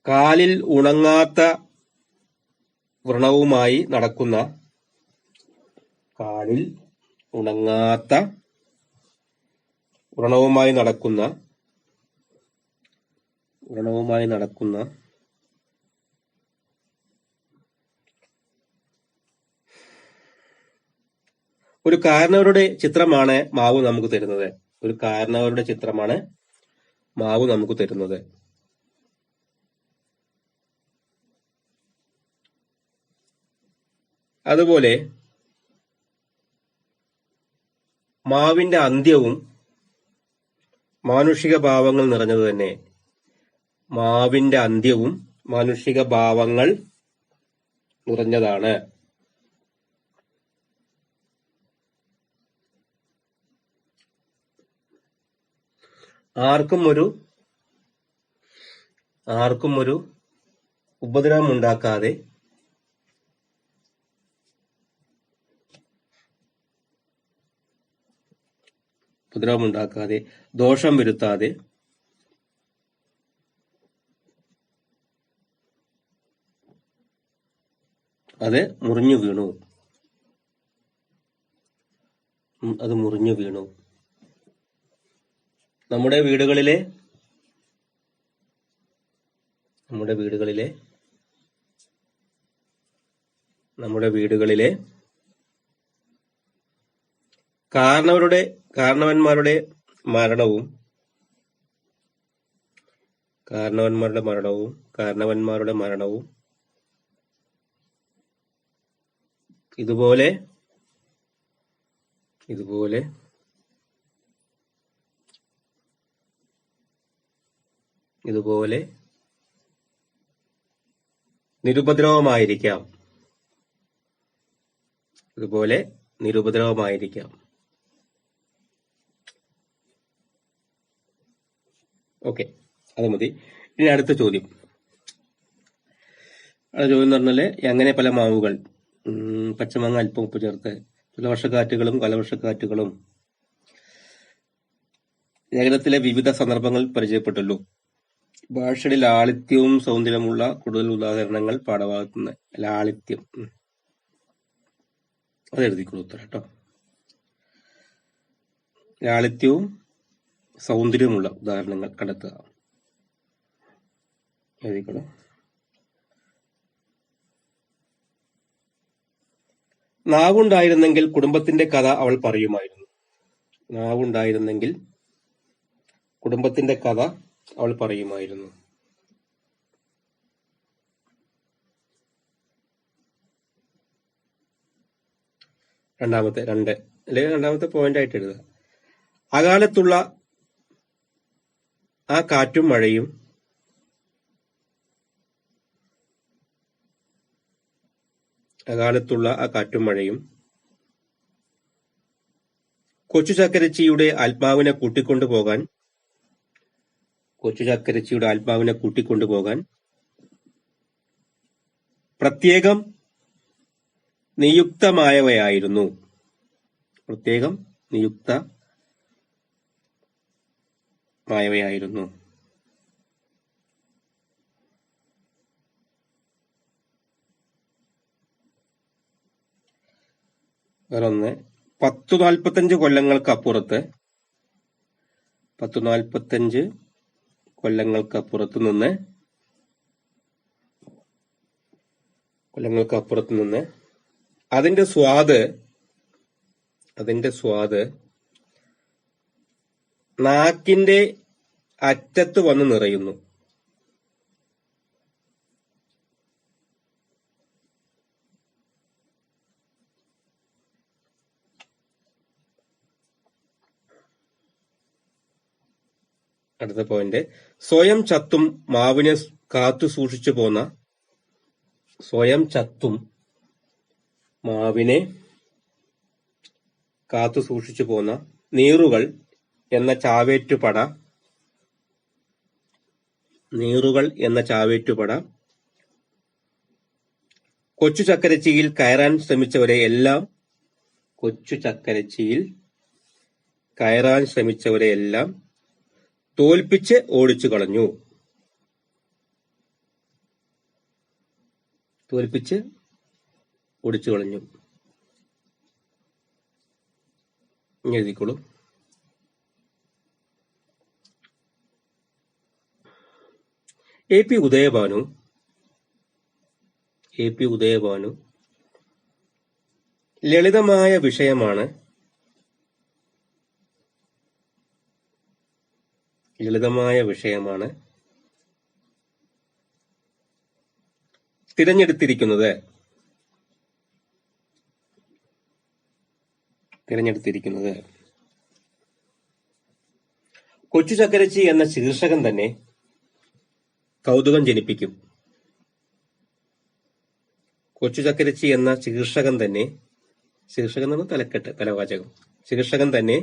കാലിൽ ഉണങ്ങാത്ത വ്രണവുമായി നടക്കുന്ന ഒരു കാരണവരുടെ ചിത്രമാണ് മാവ് നമുക്ക് തരുന്നത്. അതുപോലെ മാവിന്റെ അന്ത്യവും മാനുഷിക ഭാവങ്ങൾ നിറഞ്ഞത് തന്നെ. മാവിന്റെ അന്ത്യവും മാനുഷിക ഭാവങ്ങൾ നിറഞ്ഞതാണ്. ആർക്കും ഒരു ഉപദ്രവം ഉണ്ടാക്കാതെ ദോഷം വരുത്താതെ അത് മുറിഞ്ഞു വീണു. നമ്മുടെ വീടുകളിലെ കാരണവന്മാരുടെ മരണവും ഇതുപോലെ നിരുപദ്രവമായിരിക്കാം. ഓക്കെ, അത് മതി. ഇനി അടുത്ത ചോദ്യം എന്ന് പറഞ്ഞാല് എങ്ങനെ പല മാവുകൾ പച്ചമാങ്ങ അല്പം ഉപ്പ് ചേർത്ത് തുലവർഷക്കാറ്റുകളും കാലവർഷക്കാറ്റുകളും ലേഖനത്തിലെ വിവിധ സന്ദർഭങ്ങൾ പരിചയപ്പെട്ടുള്ളൂ. ഭാഷയുടെ ലാളിത്യവും സൗന്ദര്യമുള്ള കൂടുതൽ ഉദാഹരണങ്ങൾ പാഠഭാഗത്തുനിന്ന്. ലാളിത്യം അതെഴുതിക്കോളൂ ഉത്തരം കേട്ടോ. ലാളിത്യവും സൗന്ദര്യമുള്ള ഉദാഹരണങ്ങൾ കണ്ടെത്തുക. എഴുതിക്കോളൂ. നാവുണ്ടായിരുന്നെങ്കിൽ കുടുംബത്തിന്റെ കഥ അവൾ പറയുമായിരുന്നു. രണ്ടാമത്തെ പോയിന്റ് ആയിട്ട് എഴുതുക. അകാലത്തുള്ള ആ കാറ്റും മഴയും കൊച്ചു ചക്കരച്ചിയുടെ ആത്മാവിനെ കൂട്ടിക്കൊണ്ടുപോകാൻ പ്രത്യേകം നിയുക്തമായവയായിരുന്നു. വേറൊന്ന്, 145 കൊല്ലങ്ങൾക്കപ്പുറത്ത് നിന്ന് കൊല്ലങ്ങൾക്ക് അപ്പുറത്ത് നിന്ന് അതിന്റെ സ്വാദ് നാക്കിന്റെ അറ്റത്ത് വന്ന് നിറയുന്നു. അടുത്ത പോയിന്റ്, സ്വയം ചത്തും മാവിനെ കാത്തു സൂക്ഷിച്ചു പോന്ന നീറുകൾ എന്ന ചാവേറ്റുപട കൊച്ചു ചക്കരച്ചിയിൽ കയറാൻ ശ്രമിച്ചവരെയെല്ലാം തോൽപ്പിച്ച് ഓടിച്ചു കളഞ്ഞു. എഴുതിക്കോളൂ. എ പി ഉദയഭാനു ലളിതമായ വിഷയമാണ് തിരഞ്ഞെടുത്തിരിക്കുന്നത്. കൊച്ചു ചക്കരച്ചി എന്ന ശീർഷകം തന്നെ കൗതുകം ജനിപ്പിക്കും. ശീർഷകം എന്ന് തലവാചകം. ശീർഷകം തന്നെ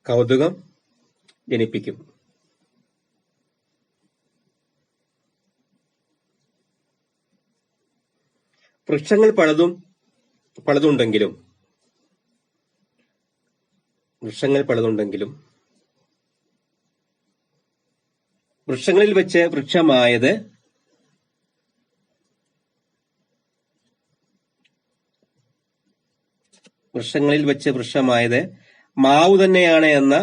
കൗതുകം ജനിപ്പിക്കും. വൃക്ഷങ്ങൾ പലതുണ്ടെങ്കിലും വൃക്ഷങ്ങളിൽ വെച്ച് വൃക്ഷമായത് മാവു തന്നെയാണ് എന്ന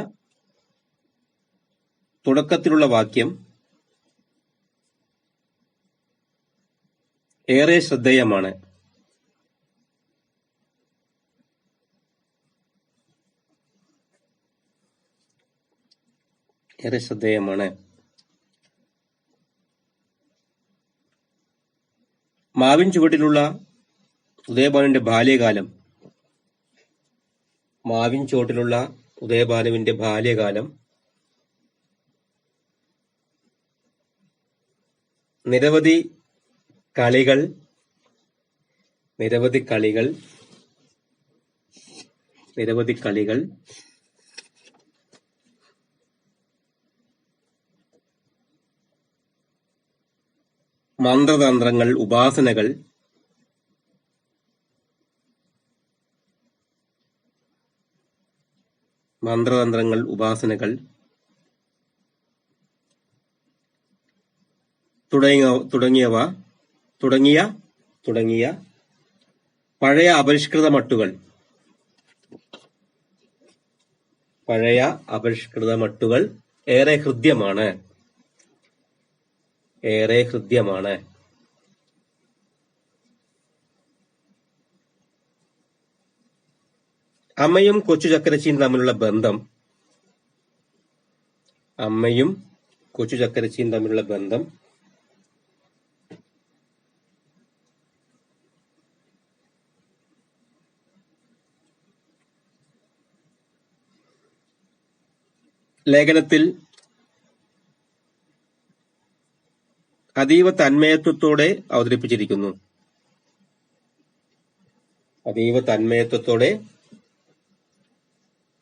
തുടക്കത്തിലുള്ള വാക്യം ഏറെ ശ്രദ്ധേയമാണ്. മാവിൻ ചുവട്ടിലുള്ള ഉദയഭാനുവിന്റെ ബാല്യകാലം നിരവധി കളികൾ മന്ത്രതന്ത്രങ്ങൾ, ഉപാസനകൾ തുടങ്ങിയ പഴയ അപരിഷ്കൃത മട്ടുകൾ ഏറെ ഹൃദ്യമാണ്. അമ്മയും കൊച്ചു ചക്കരച്ചിയും തമ്മിലുള്ള ബന്ധം ലേഖനത്തിൽ അതീവ തന്മയത്വത്തോടെ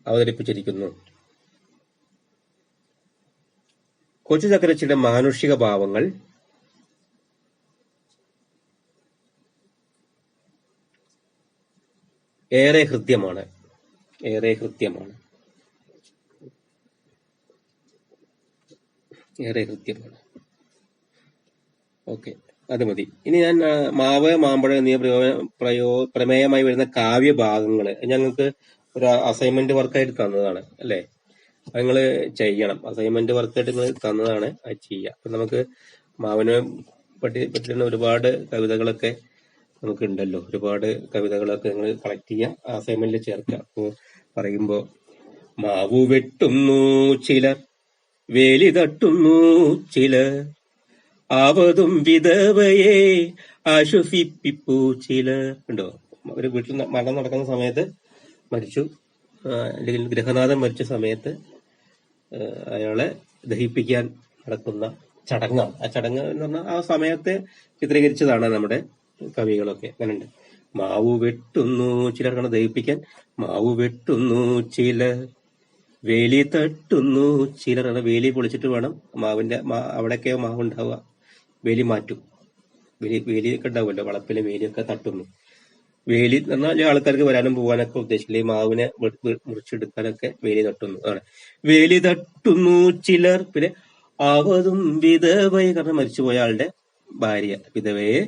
അവതരിപ്പിച്ചിരിക്കുന്നു. കൊച്ചു ചക്കരച്ചിയുടെ മാനുഷിക ഭാവങ്ങൾ ഏറെ ഹൃദ്യമാണ്. ഓക്കെ, അത് മതി. ഇനി ഞാൻ മാവ്, മാമ്പഴം എന്നീ പ്രമേയമായി വരുന്ന കാവ്യഭാഗങ്ങള് ഞങ്ങൾക്ക് ഒരു അസൈൻമെന്റ് വർക്കായിട്ട് തന്നതാണ് അല്ലെ? അത് നിങ്ങള് ചെയ്യണം. അസൈൻമെന്റ് വർക്കായിട്ട് നിങ്ങൾ തന്നതാണ്, അത് ചെയ്യാം. അപ്പൊ നമുക്ക് മാവിന് പറ്റുന്ന ഒരുപാട് കവിതകളൊക്കെ നമുക്കുണ്ടല്ലോ. ഒരുപാട് കവിതകളൊക്കെ നിങ്ങൾ കളക്ട് ചെയ്യാം, അസൈൻമെന്റിൽ ചേർക്കാം. അപ്പോ പറയുമ്പോ മാവു വെട്ടുന്നു ചിലർ, വേലി തട്ടുന്നു ചിലർ, ആവതും വിധവയെ ആശ്വസിപ്പിപ്പു ചിലർ. ഉണ്ടോ? ഒരു വീട്ടിൽ മരണം നടക്കുന്ന സമയത്ത് മരിച്ചു, അല്ലെങ്കിൽ ഗൃഹനാഥൻ മരിച്ച സമയത്ത് അയാളെ ദഹിപ്പിക്കാൻ നടക്കുന്ന ചടങ്ങാണ്. ആ ചടങ്ങ് എന്ന് പറഞ്ഞാൽ ആ സമയത്തെ ചിത്രീകരിച്ചതാണ് നമ്മുടെ കവികളൊക്കെ. അങ്ങനെയുണ്ട്. മാവു വെട്ടുന്നു ചിലർക്കാണ് ദഹിപ്പിക്കാൻ, മാവു വെട്ടുന്നു ചിലർ, വേലി തട്ടുന്നു ചിലർ. വേലി പൊളിച്ചിട്ട് വേണം മാവിന്റെ അവിടെയൊക്കെ മാവ് ഉണ്ടാവുക, വേലി മാറ്റും. വേലിയൊക്കെ ഉണ്ടാവുമല്ലോ, വളപ്പിലെ വേലിയൊക്കെ തട്ടുന്നു. വേലി എന്ന് പറഞ്ഞാൽ ആൾക്കാർക്ക് വരാനും പോകാനൊക്കെ ഉദ്ദേശിക്കില്ല, ഈ മാവിനെ മുറിച്ചെടുക്കാനൊക്കെ വേലി തട്ടുന്നു ആണ്. വേലി തട്ടുന്നു ചിലർ. പിന്നെ ആവതും വിധവയെ, കാരണം മരിച്ചുപോയ ആളുടെ ഭാര്യ വിധവയെ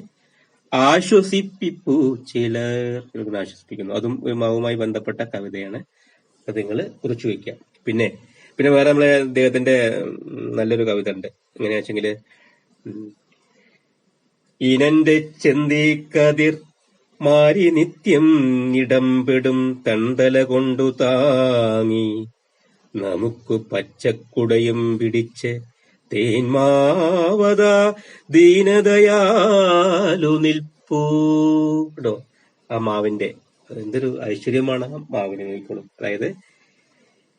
ആശ്വസിപ്പിപ്പു ചിലർ, ആശ്വസിപ്പിക്കുന്നു. അതും ഒരു മാവുമായി ബന്ധപ്പെട്ട കവിതയാണ്. അത് നിങ്ങൾ കുറിച്ചു വയ്ക്കാം. പിന്നെ വേറെ നമ്മളെ അദ്ദേഹത്തിന്റെ നല്ലൊരു കവിത ഉണ്ട്. എങ്ങനെയാ വെച്ചെങ്കില്, ഇനന്റെ ചെന്തി കതിർ മാരി നിത്യം ഇടംപെടും തണ്ടല കൊണ്ടു താങ്ങി, നമുക്ക് പച്ചക്കുടയും പിടിച്ച് തേന്മാവത ദീനദയാലു നിൽപ്പൂ. കേട്ടോ, ആ മാവിന്റെ എന്തൊരു ഐശ്വര്യമാണ് ആ മാവിനെ നോക്കിക്കോളും. അതായത്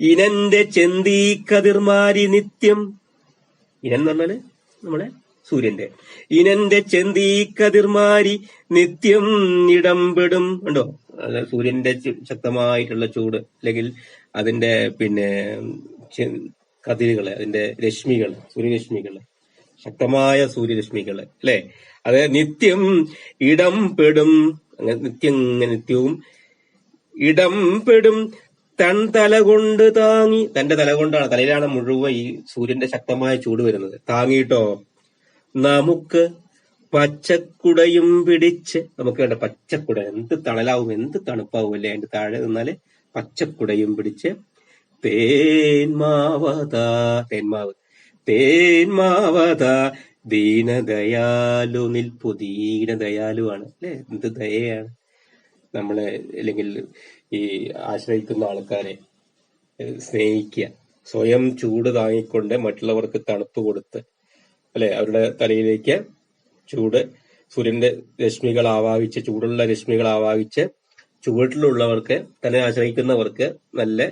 ഇനന്റെ ചെന്തി കതിർമാരി നിത്യം, ഇനൻ എന്ന് പറഞ്ഞാല് നമ്മളെ സൂര്യന്റെ, ഇനന്റെ ചെന്തി കതിർമാരി നിത്യം ഇടംപെടും. ഉണ്ടോ? സൂര്യന്റെ ശക്തമായിട്ടുള്ള ചൂട്, അല്ലെങ്കിൽ അതിന്റെ കതിരുകള്, അതിന്റെ രശ്മികള്, സൂര്യരശ്മികള്, ശക്തമായ സൂര്യരശ്മികള് അല്ലെ, അത് നിത്യം ഇടംപെടും. നിത്യവും ഇടംപെടും തല കൊണ്ട് താങ്ങി. തന്റെ തല കൊണ്ടാണ്, തലയിലാണ് മുഴുവൻ ഈ സൂര്യന്റെ ശക്തമായ ചൂട് വരുന്നത്. താങ്ങിയിട്ടോ നമുക്ക് പച്ചക്കുടയും പിടിച്ച്, നമുക്ക് വേണ്ട പച്ചക്കുട, എന്ത് തണലാവും, എന്ത് തണുപ്പാവും അല്ലെ അതിന്റെ താഴെ നിന്നാല്, പച്ചക്കുടയും പിടിച്ച് തേന്മാവത ദീനദയാലു നിൽപ്പു. ദീനദയാലുവാണ് അല്ലെ, എന്ത് ദയയാണ് നമ്മളെ, അല്ലെങ്കിൽ ഈ ആശ്രയിക്കുന്ന ആൾക്കാരെ സ്നേഹിക്കുക, സ്വയം ചൂട് താങ്ങിക്കൊണ്ട് മറ്റുള്ളവർക്ക് തണുപ്പ് കൊടുത്ത് അല്ലെ, അവരുടെ തലയിലേക്ക് ചൂട്, സൂര്യന്റെ രശ്മികൾ ആവാഹിച്ച്, ചൂടുള്ള രശ്മികൾ ആവാഹിച്ച് ചുവട്ടിലുള്ളവർക്ക്, തന്നെ ആശ്രയിക്കുന്നവർക്ക് നല്ല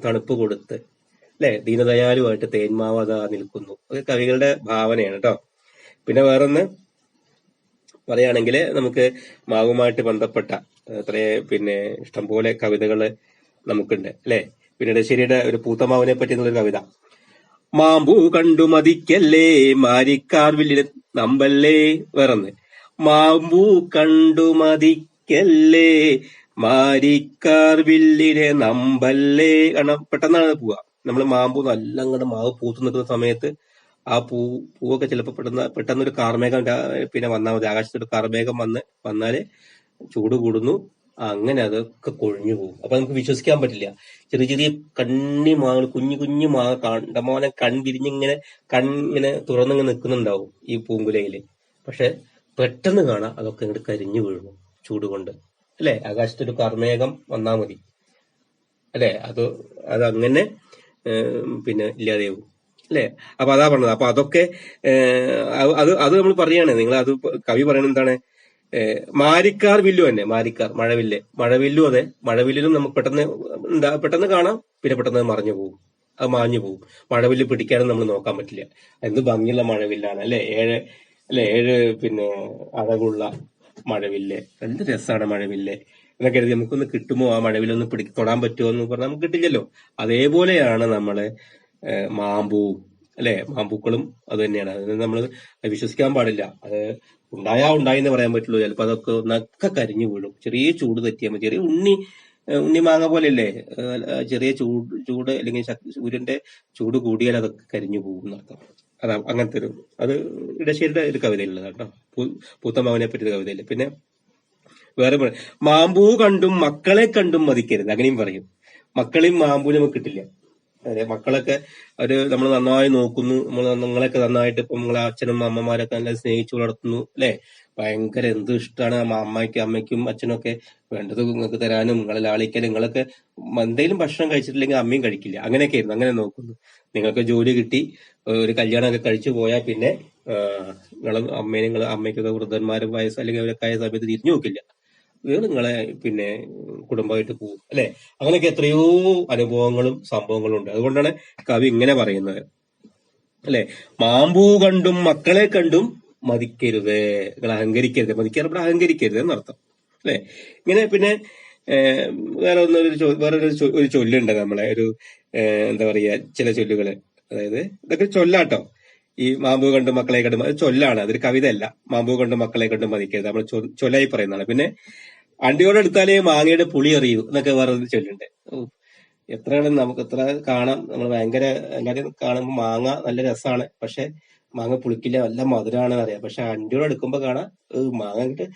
തണുപ്പ് കൊടുത്ത് അല്ലെ, ദീനദയാലുമായിട്ട് തേന്മാവത നിൽക്കുന്നു. അത് കവികളുടെ ഭാവനയാണ് കേട്ടോ. പിന്നെ വേറൊന്ന് പറയുകയാണെങ്കിൽ, നമുക്ക് മാവുമായിട്ട് ബന്ധപ്പെട്ട ഇഷ്ടംപോലെ കവിതകള് നമുക്കുണ്ട് അല്ലെ. പിന്നെ ഇടശ്ശേരിയുടെ ഒരു പൂത്തമാവിനെ പറ്റി എന്നുള്ളൊരു കവിത. മാമ്പൂ കണ്ടു മതിക്കല്ലേ മാരിക്കാർവില്ലിനെ നമ്പല്ലേ. വേറൊന്ന്, മാമ്പൂ കണ്ടു മതിക്കല്ലേ മാരിക്കാർവില്ലിനെ നമ്പല്ലേ. കാരണം പെട്ടെന്നാണ് പോവുക. നമ്മള് മാമ്പൂ നല്ല അങ്ങോട്ട് മാവ് പൂത്തു നിൽക്കുന്ന സമയത്ത് ആ പൂവൊക്കെ ചിലപ്പോൾ പെട്ടെന്നൊരു കാർമേഘം വന്നാൽ മതി, ആകാശത്തൊരു കാർമേഘം വന്നാല് ചൂട് കൂടുന്നു, അങ്ങനെ അതൊക്കെ കൊഴിഞ്ഞു പോകും. അപ്പൊ നമുക്ക് വിശ്വസിക്കാൻ പറ്റില്ല. ചെറിയ ചെറിയ കണ്ണി മാങ്ങൾ, കുഞ്ഞു മാങ്ങ കണ്ടമോനെ കണ്ണിങ്ങനെ തുറന്നിങ്ങനെ നിൽക്കുന്നുണ്ടാവും ഈ പൂങ്കുലയില്. പക്ഷെ പെട്ടെന്ന് കാണാം അതൊക്കെ ഇങ്ങോട്ട് കരിഞ്ഞു വീഴുന്നു ചൂട് കൊണ്ട് അല്ലെ. ആകാശത്തൊരു കാർമേഘം വന്നാൽ മതി അല്ലെ, അതങ്ങനെ ഇല്ലാതെയാവും അല്ലെ. അപ്പൊ അതാ പറഞ്ഞത്. അപ്പൊ അതൊക്കെ അത് നമ്മൾ പറയാണ്. നിങ്ങൾ അത് കവി പറയുന്നത് എന്താണ്, മാരിക്കാർ വില്ലു തന്നെ, മാരിക്കാർ മഴവില്ലും അതെ, മഴവില്ലിലും നമുക്ക് പെട്ടെന്ന് കാണാം, പിന്നെ പെട്ടെന്ന് മറഞ്ഞു പോകും, അത് മാഞ്ഞു പോകും. മഴവില്ല് പിടിക്കാനും നമ്മൾ നോക്കാൻ പറ്റില്ല. എന്ത് ഭംഗിയുള്ള മഴവില്ലാണ് അല്ലെ, ഏഴ് അഴകുള്ള മഴവില്ല്, എന്ത് രസമാണ് മഴവില്ല് എന്നൊക്കെ കരുതി നമുക്കൊന്ന് കിട്ടുമോ, ആ മഴവില്ലൊന്ന് തൊടാൻ പറ്റുമോ എന്ന് പറഞ്ഞാൽ നമുക്ക് കിട്ടില്ലല്ലോ. അതേപോലെയാണ് നമ്മള് മാമ്പൂവും അല്ലെ, മാമ്പൂക്കളും അത് തന്നെയാണ്. അത് നമ്മൾ വിശ്വസിക്കാൻ പാടില്ല. അത് ഉണ്ടായി എന്ന് പറയാൻ പറ്റുള്ളൂ. ചിലപ്പോ അതൊക്കെ ഒന്നൊക്കെ കരിഞ്ഞു വീഴും, ചെറിയ ചൂട് തെറ്റിയാൽ മതി. ചെറിയ ഉണ്ണി മാങ്ങ പോലെയല്ലേ, ചെറിയ ചൂട് അല്ലെങ്കിൽ സൂര്യന്റെ ചൂട് കൂടിയാൽ അതൊക്കെ കരിഞ്ഞു പോകും എന്നർത്ഥം. അതാ അങ്ങനത്തെ അത് ഇടശ്ശേരിയുടെ ഒരു കവിതയിലുള്ളത് കേട്ടോ, പൂത്തമാവിനെ പറ്റിയ കവിതയില്. പിന്നെ വേറെ മാമ്പൂ കണ്ടും മക്കളെ കണ്ടും മതിക്കരുത്, അങ്ങനെയും പറയും. മക്കളെയും മാമ്പൂവിനെ നമുക്ക് കിട്ടില്ല അതെ, മക്കളൊക്കെ നമ്മൾ നന്നായി നോക്കുന്നു, നിങ്ങളൊക്കെ നന്നായിട്ട് ഇപ്പൊ നിങ്ങളെ അച്ഛനും അമ്മമാരൊക്കെ നല്ല സ്നേഹിച്ചു വളർത്തുന്നു അല്ലെ. ഭയങ്കര എന്ത് ഇഷ്ടമാണ് അമ്മയ്ക്കും അച്ഛനും ഒക്കെ വേണ്ടത് നിങ്ങൾക്ക് തരാനും നിങ്ങളെ ലാളിക്കലും. നിങ്ങളൊക്കെ എന്തെങ്കിലും ഭക്ഷണം കഴിച്ചിട്ടില്ലെങ്കിൽ അമ്മയും കഴിക്കില്ല, അങ്ങനെയൊക്കെ ആയിരുന്നു. അങ്ങനെ നോക്കുന്നു. നിങ്ങൾക്ക് ജോലി കിട്ടി, ഒരു കല്യാണമൊക്കെ കഴിച്ചു പോയാൽ പിന്നെ നിങ്ങളെ അമ്മയ്ക്കൊക്കെ വൃദ്ധന്മാരും വയസ്സ് അല്ലെങ്കിൽ അവരൊക്കെ ആയ സമയത്ത് തിരിഞ്ഞു നോക്കില്ല, നിങ്ങളെ പിന്നെ കുടുംബമായിട്ട് പോകും അല്ലെ. അങ്ങനെയൊക്കെ എത്രയോ അനുഭവങ്ങളും സംഭവങ്ങളും ഉണ്ട്. അതുകൊണ്ടാണ് കവി ഇങ്ങനെ പറയുന്നത് അല്ലെ, മാമ്പൂ കണ്ടും മക്കളെ കണ്ടും മതിക്കരുത്, നിങ്ങൾ അഹങ്കരിക്കരുത്. മതിക്കാറ് അഹങ്കരിക്കരുത് എന്നർത്ഥം അല്ലെ. ഇങ്ങനെ പിന്നെ വേറൊരു ചൊല്ലുണ്ട് നമ്മളെ എന്താ പറയാ, ചില ചൊല്ലുകള്. അതായത് ഇതൊക്കെ ചൊല്ലാട്ടോ, ഈ മാമ്പൂ കണ്ടും മക്കളെ കണ്ടും, അത് ചൊല്ലാണ്, അതൊരു കവിതയല്ല. മാമ്പൂ കണ്ടും മക്കളെ കണ്ടും മതിക്കരുത്, നമ്മൾ ചൊല്ലായി പറയുന്നതാണ്. പിന്നെ അണ്ടിയോടെടുത്താലേ മാങ്ങയുടെ പുളി അറിയൂ എന്നൊക്കെ വേറൊരു ചൊല്ലുണ്ട്. എത്രയാണ് നമുക്ക് എത്ര കാണാം, നമ്മൾ ഭയങ്കര എല്ലാവരും കാണുമ്പോൾ മാങ്ങ നല്ല രസമാണ്, പക്ഷെ മാങ്ങ പുളിക്കില്ല, നല്ല മധുരമാണ് അറിയാം. പക്ഷെ അണ്ടിയോടെ എടുക്കുമ്പോ കാണാം മാങ്ങ അങ്ങോട്ട്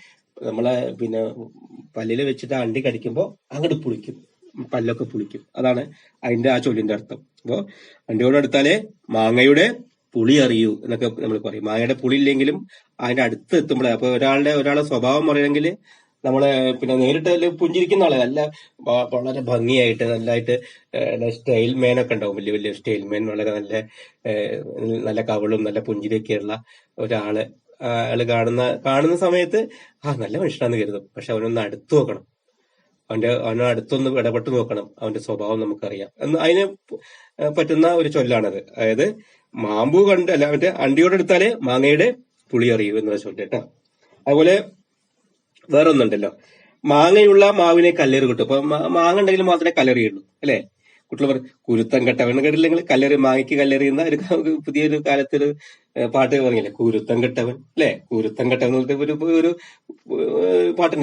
നമ്മളെ പിന്നെ പല്ലിൽ വെച്ചിട്ട് അണ്ടി കടിക്കുമ്പോൾ അങ്ങോട്ട് പുളിക്കും, പല്ലൊക്കെ പുളിക്കും. അതാണ് അതിന്റെ ആ ചൊല്ലിന്റെ അർത്ഥം. അപ്പോ അണ്ടിയോടെ എടുത്താലേ മാങ്ങയുടെ പുളി അറിയൂ എന്നൊക്കെ നമ്മൾ പറയും. മാങ്ങയുടെ പുളി ഇല്ലെങ്കിലും അതിന്റെ അടുത്ത് എത്തുമ്പോഴേ, അപ്പൊ ഒരാളെ സ്വഭാവം പറയണമെങ്കിൽ നമ്മളെ പിന്നെ നേരിട്ട് പുഞ്ചിരിക്കുന്ന ആളെ നല്ല വളരെ ഭംഗിയായിട്ട് നല്ലതായിട്ട് സ്റ്റൈൽ മേൻ ഒക്കെ ഉണ്ടാവും, വലിയ വലിയ സ്റ്റൈൽ മേൻ, വളരെ നല്ല കവളും നല്ല പുഞ്ചിരിയൊക്കെയുള്ള ഒരാള് അയാള് കാണുന്ന സമയത്ത് നല്ല മനുഷ്യനാന്ന് കരുതും. പക്ഷെ അവനൊന്ന് അടുത്ത് നോക്കണം, അവനെ അടുത്തൊന്ന് ഇടപെട്ട് നോക്കണം, അവന്റെ സ്വഭാവം നമുക്കറിയാം എന്ന്. അതിന് പറ്റുന്ന ഒരു ചൊല്ലാണത്. അതായത് മാമ്പൂ കണ്ട് അല്ല, മറ്റേ അണ്ടിയോടെ എടുത്താലേ മാങ്ങയുടെ പുളി അറിയൂ എന്നുള്ള ചൊല്ല് കേട്ടോ. അതുപോലെ വേറെ ഒന്നുണ്ടല്ലോ, മാങ്ങയുള്ള മാവിനെ കല്ലേറ് കിട്ടും. അപ്പൊ മാങ്ങ ഉണ്ടെങ്കിൽ മാത്രമേ കല്ലെറിയുള്ളൂ അല്ലെ. കുട്ടികൾ പറയും കുരുത്തം കെട്ടവൻ, കേട്ടില്ലെങ്കിൽ കല്ലെറി മാങ്ങയ്ക്ക് കല്ലെറിയുന്ന പുതിയൊരു കാലത്തൊരു പാട്ട് പറഞ്ഞില്ലേ, കുരുത്തം കെട്ടവൻ അല്ലെ. കുരുത്തം കെട്ടവൻ ഒരു പാട്ടുണ്ട്.